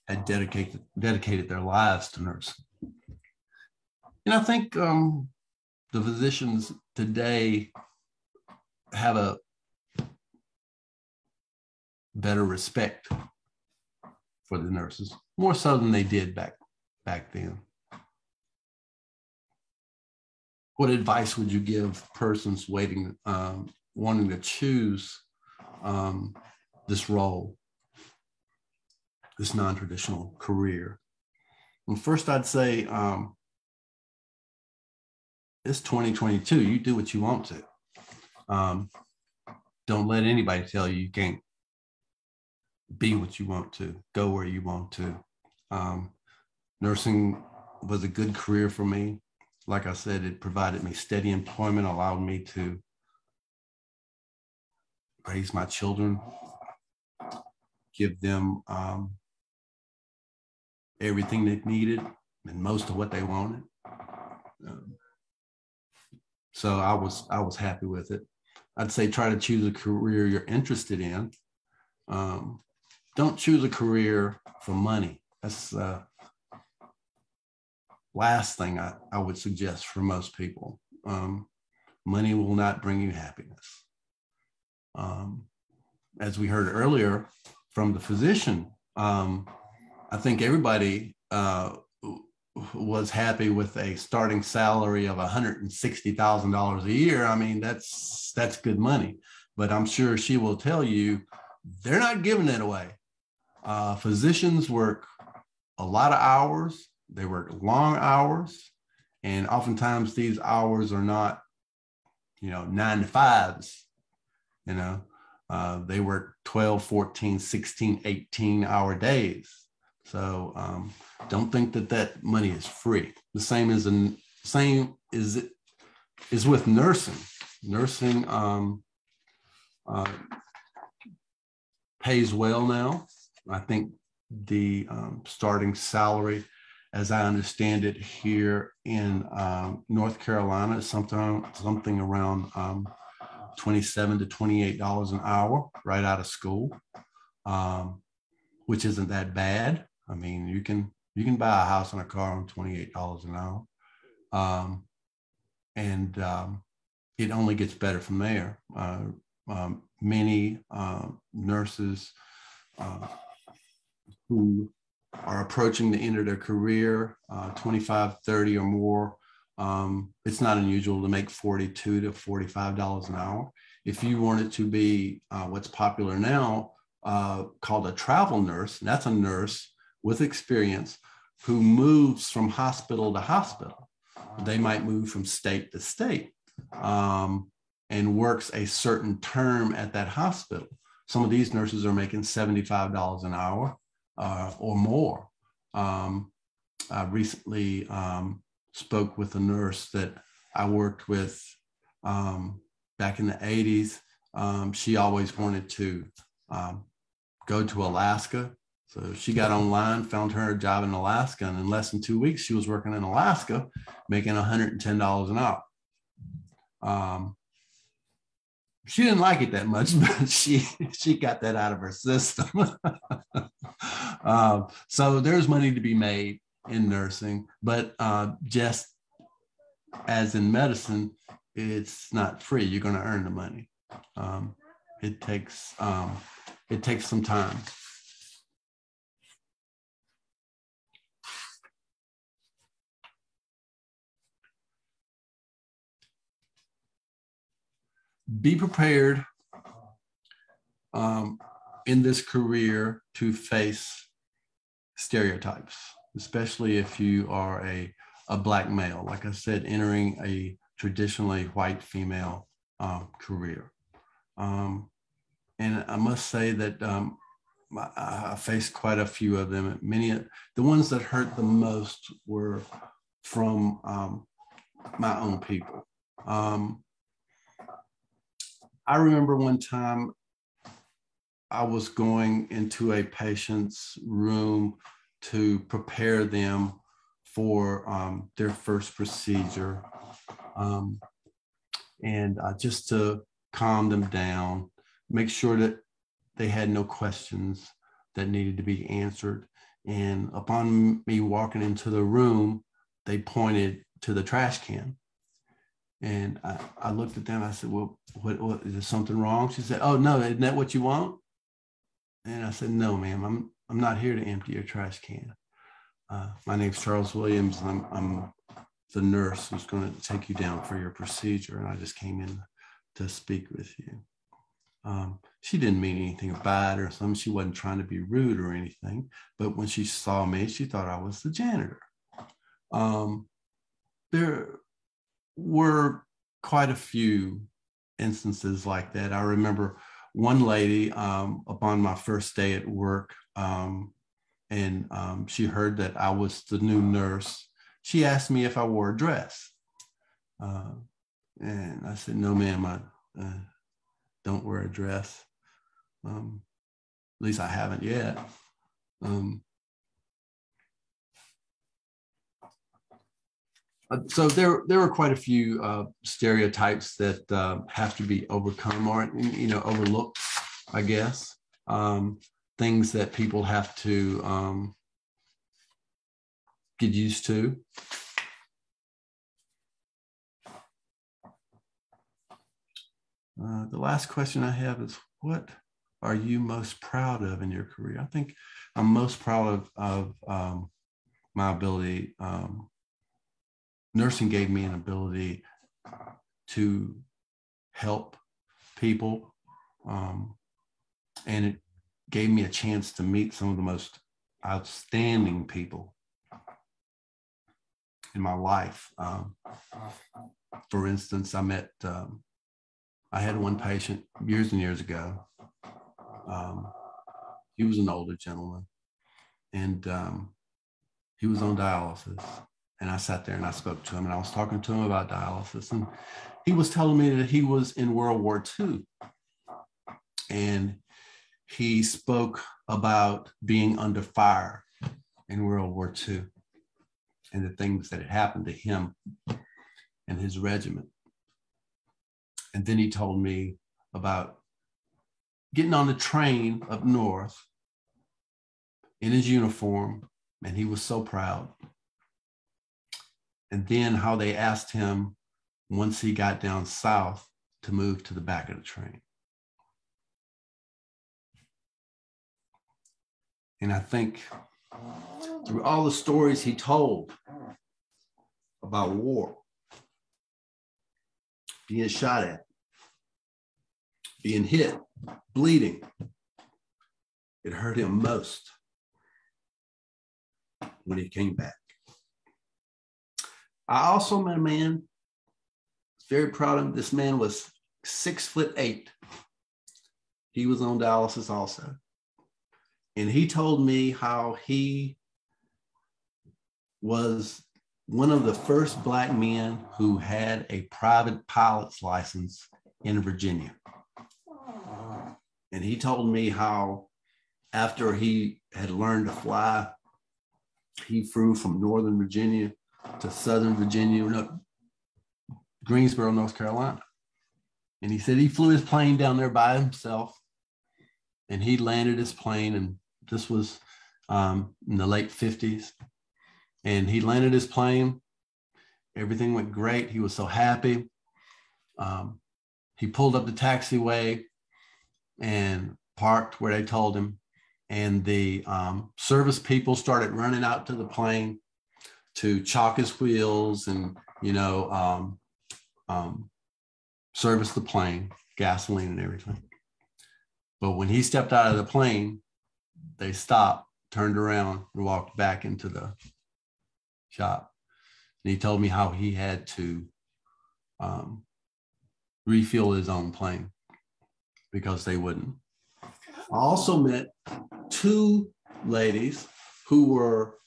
had dedicated their lives to nursing. And I think the physicians today have a better respect for the nurses, more so than they did back then. What advice would you give persons wanting to choose this role, this non-traditional career? Well, first I'd say, it's 2022. You do what you want to. Don't let anybody tell you you can't be what you want to, go where you want to. Nursing was a good career for me. Like I said, it provided me steady employment, allowed me to raise my children, give them everything they needed and most of what they wanted. So I was happy with it. I'd say try to choose a career you're interested in. Don't choose a career for money. That's the last thing I would suggest for most people. Money will not bring you happiness. As we heard earlier from the physician, I think everybody was happy with a starting salary of $160,000 a year. I mean, that's good money, but I'm sure she will tell you they're not giving it away. Physicians work a lot of hours. They work long hours, and oftentimes these hours are not, 9 to 5s. They work 12, 14, 16, 18-hour days. So don't think that money is free. The same is with nursing. Nursing pays well now. I think the starting salary, as I understand it, here in North Carolina is something around $27 to $28 an hour right out of school, which isn't that bad. I mean, you can buy a house and a car on $28 an hour, and it only gets better from there. Many nurses who are approaching the end of their career, 25, 30 or more, it's not unusual to make $42 to $45 an hour. If you wanted to be what's popular now, called a travel nurse, that's a nurse with experience who moves from hospital to hospital. They might move from state to state and works a certain term at that hospital. Some of these nurses are making $75 an hour or more. I recently spoke with a nurse that I worked with back in the 80s. She always wanted to go to Alaska. So she got online, found her a job in Alaska, and in less than 2 weeks, she was working in Alaska, making $110 an hour. She didn't like it that much, but she got that out of her system. So there's money to be made in nursing, but just as in medicine, it's not free. You're going to earn the money. It takes some time. Be prepared in this career to face stereotypes, especially if you are a Black male, like I said, entering a traditionally white female career. And I must say that I faced quite a few of them. The ones that hurt the most were from my own people. I remember one time I was going into a patient's room to prepare them for their first procedure, and just to calm them down, make sure that they had no questions that needed to be answered. And upon me walking into the room, they pointed to the trash can. And I looked at them. I said, well, what is there something wrong? She said, oh, no, isn't that what you want? And I said, no, ma'am, I'm not here to empty your trash can. My name's Charles Williams. I'm the nurse who's going to take you down for your procedure. And I just came in to speak with you. She didn't mean anything bad or something. She wasn't trying to be rude or anything. But when she saw me, she thought I was the janitor. There were quite a few instances like that. I remember one lady upon my first day at work, and she heard that I was the new nurse. She asked me if I wore a dress. And I said, no, ma'am, I don't wear a dress. At least I haven't yet. So there were quite a few stereotypes that have to be overcome or, overlooked, I guess. Things that people have to get used to. The last question I have is, what are you most proud of in your career? I think I'm most proud of my ability. Nursing gave me an ability to help people, and it gave me a chance to meet some of the most outstanding people in my life. For instance, I had one patient years and years ago. He was an older gentleman, and he was on dialysis. And I sat there and I spoke to him, and I was talking to him about dialysis. And he was telling me that he was in World War II. And he spoke about being under fire in World War II and the things that had happened to him and his regiment. And then he told me about getting on the train up north in his uniform, and he was so proud. And then how they asked him, once he got down south, to move to the back of the train. And I think through all the stories he told about war, being shot at, being hit, bleeding, it hurt him most when he came back. I also met a man, very proud of him. This man was 6'8". He was on dialysis also. And he told me how he was one of the first Black men who had a private pilot's license in Virginia. And he told me how after he had learned to fly, he flew from Northern Virginia to Southern Virginia, no, Greensboro, North Carolina. And he said he flew his plane down there by himself, and he landed his plane, and this was in the late 50s. And he landed his plane. Everything went great. He was so happy. He pulled up the taxiway and parked where they told him. And the service people started running out to the plane to chalk his wheels and, service the plane, gasoline and everything. But when he stepped out of the plane, they stopped, turned around, and walked back into the shop. And he told me how he had to refuel his own plane because they wouldn't. I also met two ladies who were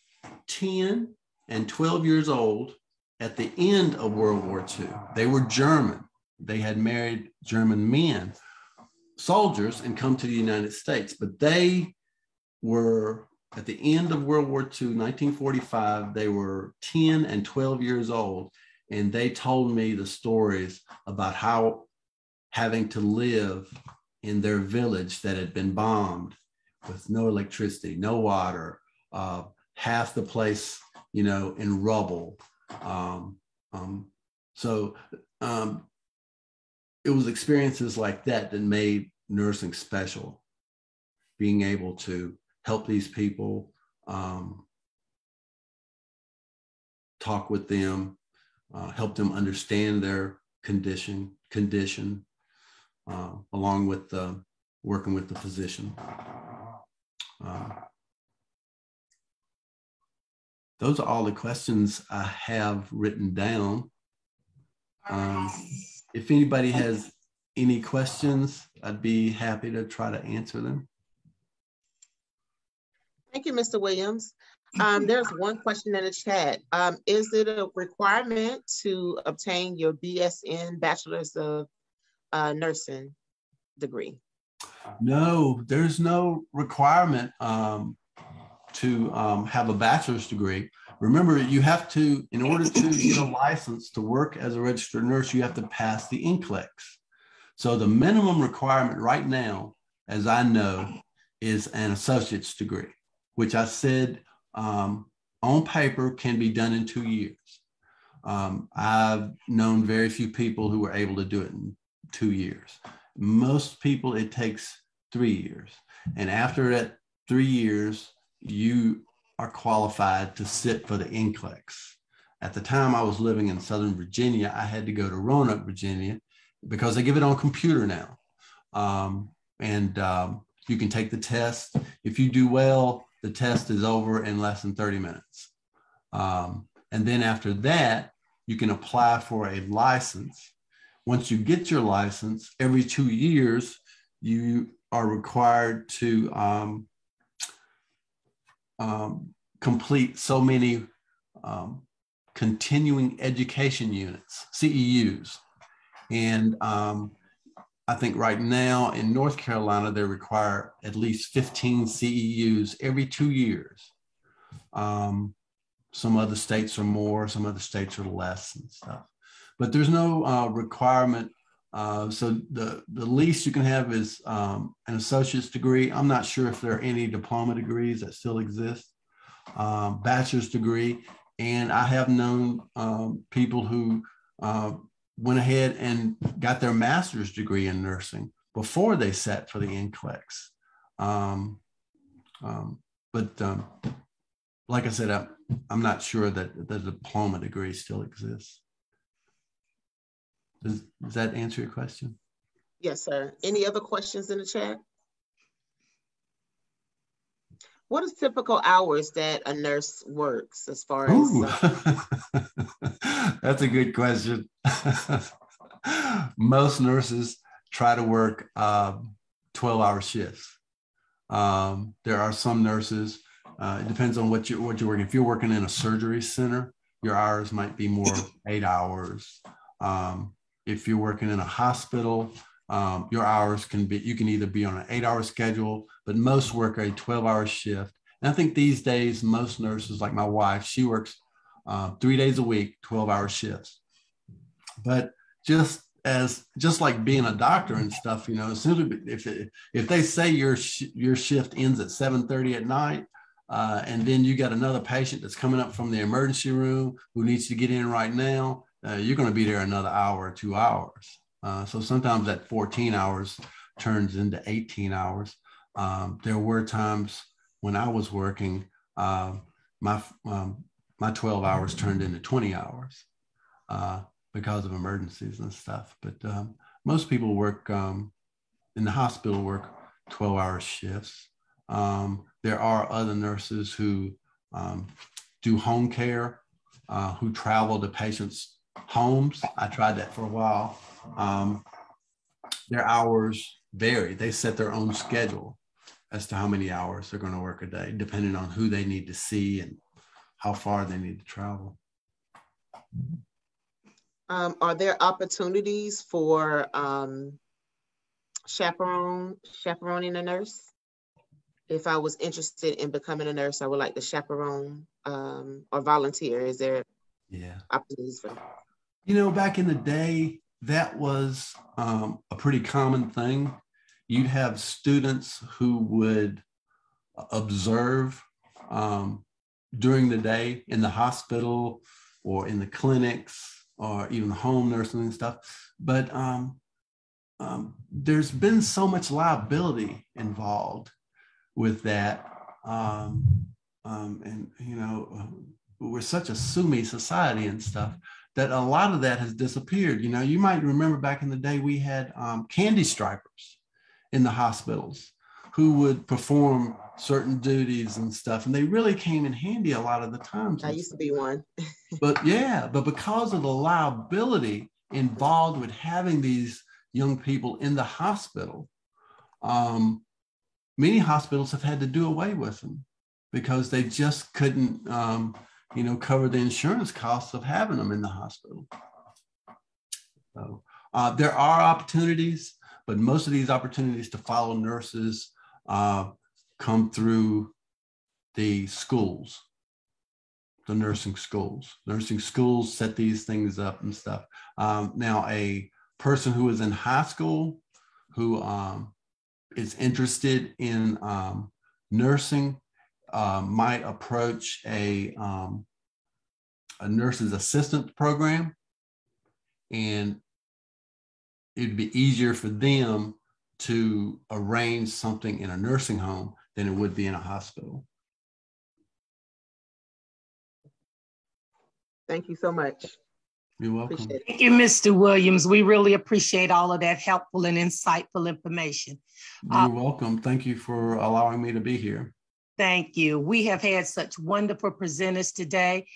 10 and 12 years old at the end of World War II. They were German. They had married German men, soldiers, and come to the United States. But they were, at the end of World War II, 1945, they were 10 and 12 years old. And they told me the stories about how having to live in their village that had been bombed with no electricity, no water, half the place, in rubble. It was experiences like that that made nursing special, being able to help these people, talk with them, help them understand their condition, along with working with the physician. Those are all the questions I have written down. If anybody has any questions, I'd be happy to try to answer them. Thank you, Mr. Williams. There's one question in the chat. Is it a requirement to obtain your BSN, Bachelor's of Nursing degree? No, there's no requirement to have a bachelor's degree. Remember, you have to, in order to get a license to work as a registered nurse, you have to pass the NCLEX. So the minimum requirement right now, as I know, is an associate's degree, which I said on paper can be done in 2 years. I've known very few people who were able to do it in 2 years. Most people, it takes 3 years. And after that 3 years, you are qualified to sit for the NCLEX. At the time I was living in Southern Virginia, I had to go to Roanoke, Virginia, because they give it on computer now. You can take the test. If you do well, the test is over in less than 30 minutes. And then after that, you can apply for a license. Once you get your license, every 2 years, you are required to complete so many continuing education units, CEUs. And I think right now in North Carolina, they require at least 15 CEUs every 2 years. Some other states are more, some other states are less and stuff. But there's no requirement. So the least you can have is an associate's degree. I'm not sure if there are any diploma degrees that still exist. Bachelor's degree. And I have known people who went ahead and got their master's degree in nursing before they sat for the NCLEX. Like I said, I'm not sure that the diploma degree still exists. Does that answer your question? Yes, sir. Any other questions in the chat? What are typical hours that a nurse works as far as? That's a good question. Most nurses try to work 12-hour shifts. There are some nurses, it depends on what you're working. If you're working in a surgery center, your hours might be more 8 hours. If you're working in a hospital, your hours can be, you can either be on an 8-hour schedule, but most work a 12-hour shift. And I think these days, most nurses, like my wife, she works 3 days a week, 12-hour shifts. But just like being a doctor and stuff, you know, as soon as if they say your shift ends at 7:30 at night, and then you got another patient that's coming up from the emergency room who needs to get in right now, you're going to be there another hour or 2 hours. So sometimes that 14 hours turns into 18 hours. There were times when I was working, my 12 hours turned into 20 hours because of emergencies and stuff. But most people work in the hospital, work 12-hour shifts. There are other nurses who do home care, who travel to patients' homes. I tried that for a while. Their hours vary. They set their own schedule as to how many hours they're going to work a day, depending on who they need to see and how far they need to travel. Are there opportunities for chaperoning a nurse? If I was interested in becoming a nurse, I would like to chaperone or volunteer. Is there opportunities for that? You know, back in the day, that was a pretty common thing. You'd have students who would observe during the day in the hospital or in the clinics or even home nursing and stuff. But there's been so much liability involved with that. And, you know, we're such a sue-me society and stuff that a lot of that has disappeared. You know, you might remember back in the day, we had candy stripers in the hospitals who would perform certain duties and stuff. And they really came in handy a lot of the times. I used to be one. But because of the liability involved with having these young people in the hospital, many hospitals have had to do away with them because they just couldn't, you know, cover the insurance costs of having them in the hospital. So there are opportunities, but most of these opportunities to follow nurses come through the schools, the nursing schools. Nursing schools set these things up and stuff. Now, a person who is in high school who is interested in nursing might approach a nurse's assistant program, and it'd be easier for them to arrange something in a nursing home than it would be in a hospital. Thank you so much. You're welcome. Thank you, Mr. Williams. We really appreciate all of that helpful and insightful information. You're welcome. Thank you for allowing me to be here. Thank you. We have had such wonderful presenters today,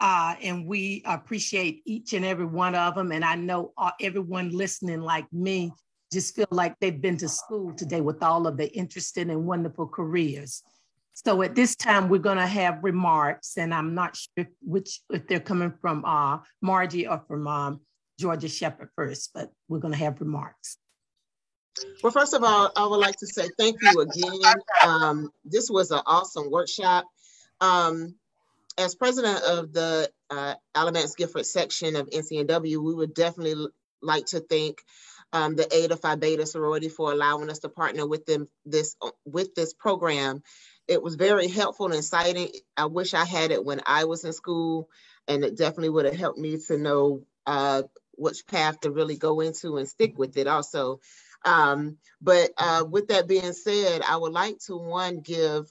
and we appreciate each and every one of them. And I know everyone listening like me just feel like they've been to school today with all of the interesting and wonderful careers. So at this time, we're going to have remarks, and I'm not sure if they're coming from Margie or from Georgia Shepherd first, but we're going to have remarks. Well, first of all, I would like to say thank you again. This was an awesome workshop. As president of the Alamance-Guilford Section of NCNW, we would definitely like to thank the Eta Phi Beta sorority for allowing us to partner with them this program. It was very helpful and exciting. I wish I had it when I was in school, and it definitely would have helped me to know which path to really go into and stick with it also. But with that being said, I would like to give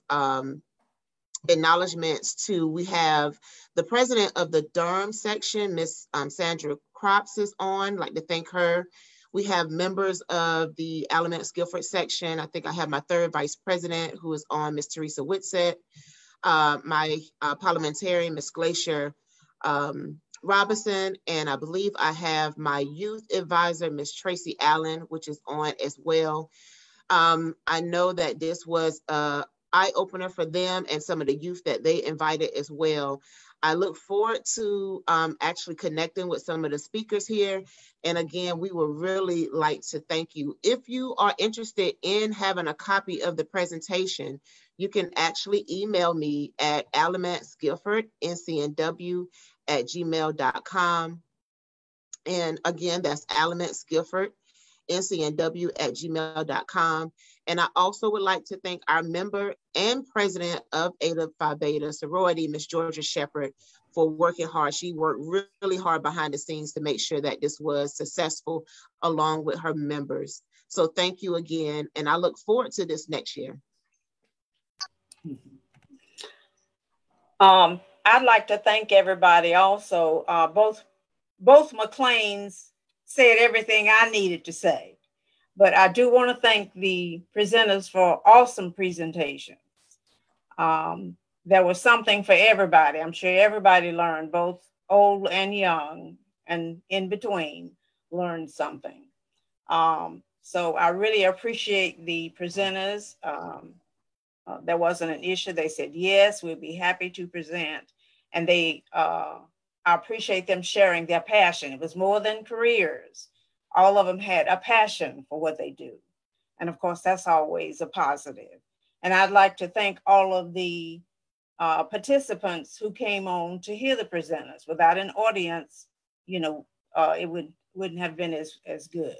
acknowledgements to, we have the president of the Durham section, Miss Sandra Crops is on. I'd like to thank her. We have members of the Alamance-Guilford section. I think I have my third vice president who is on, Miss Teresa Whitsett. My parliamentarian, Miss Glacier Robinson, and I believe I have my youth advisor, Miss Tracy Allen, which is on as well. I know that this was an eye-opener for them and some of the youth that they invited as well. I look forward to actually connecting with some of the speakers here. And again, we would really like to thank you. If you are interested in having a copy of the presentation, you can actually email me at alamance-guilford@gmail.com. And again, that's alamance-guilford@gmail.com. And I also would like to thank our member and president of Eta Phi Beta Sorority, Ms. Georgia Shepherd, for working hard. She worked really hard behind the scenes to make sure that this was successful along with her members. So thank you again. And I look forward to this next year. I'd like to thank everybody also. Both McLeans said everything I needed to say, but I do want to thank the presenters for awesome presentations. There was something for everybody. I'm sure everybody learned, both old and young and in between learned something. So I really appreciate the presenters. There wasn't an issue. They said, yes, we'll be happy to present. And I appreciate them sharing their passion. It was more than careers. All of them had a passion for what they do. And of course, that's always a positive. And I'd like to thank all of the participants who came on to hear the presenters. Without an audience, it wouldn't have been as good.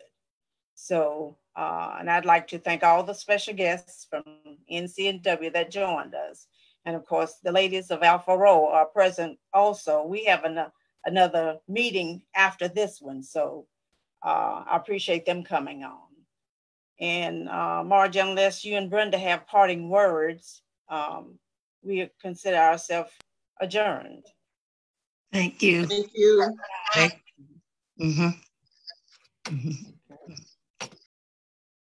So, and I'd like to thank all the special guests from NCNW that joined us. And of course, the ladies of Alpha Rho are present also. We have another meeting after this one. So I appreciate them coming on. And Marge, unless you and Brenda have parting words, we consider ourselves adjourned. Thank you. Thank you. Mm-hmm. Mm-hmm.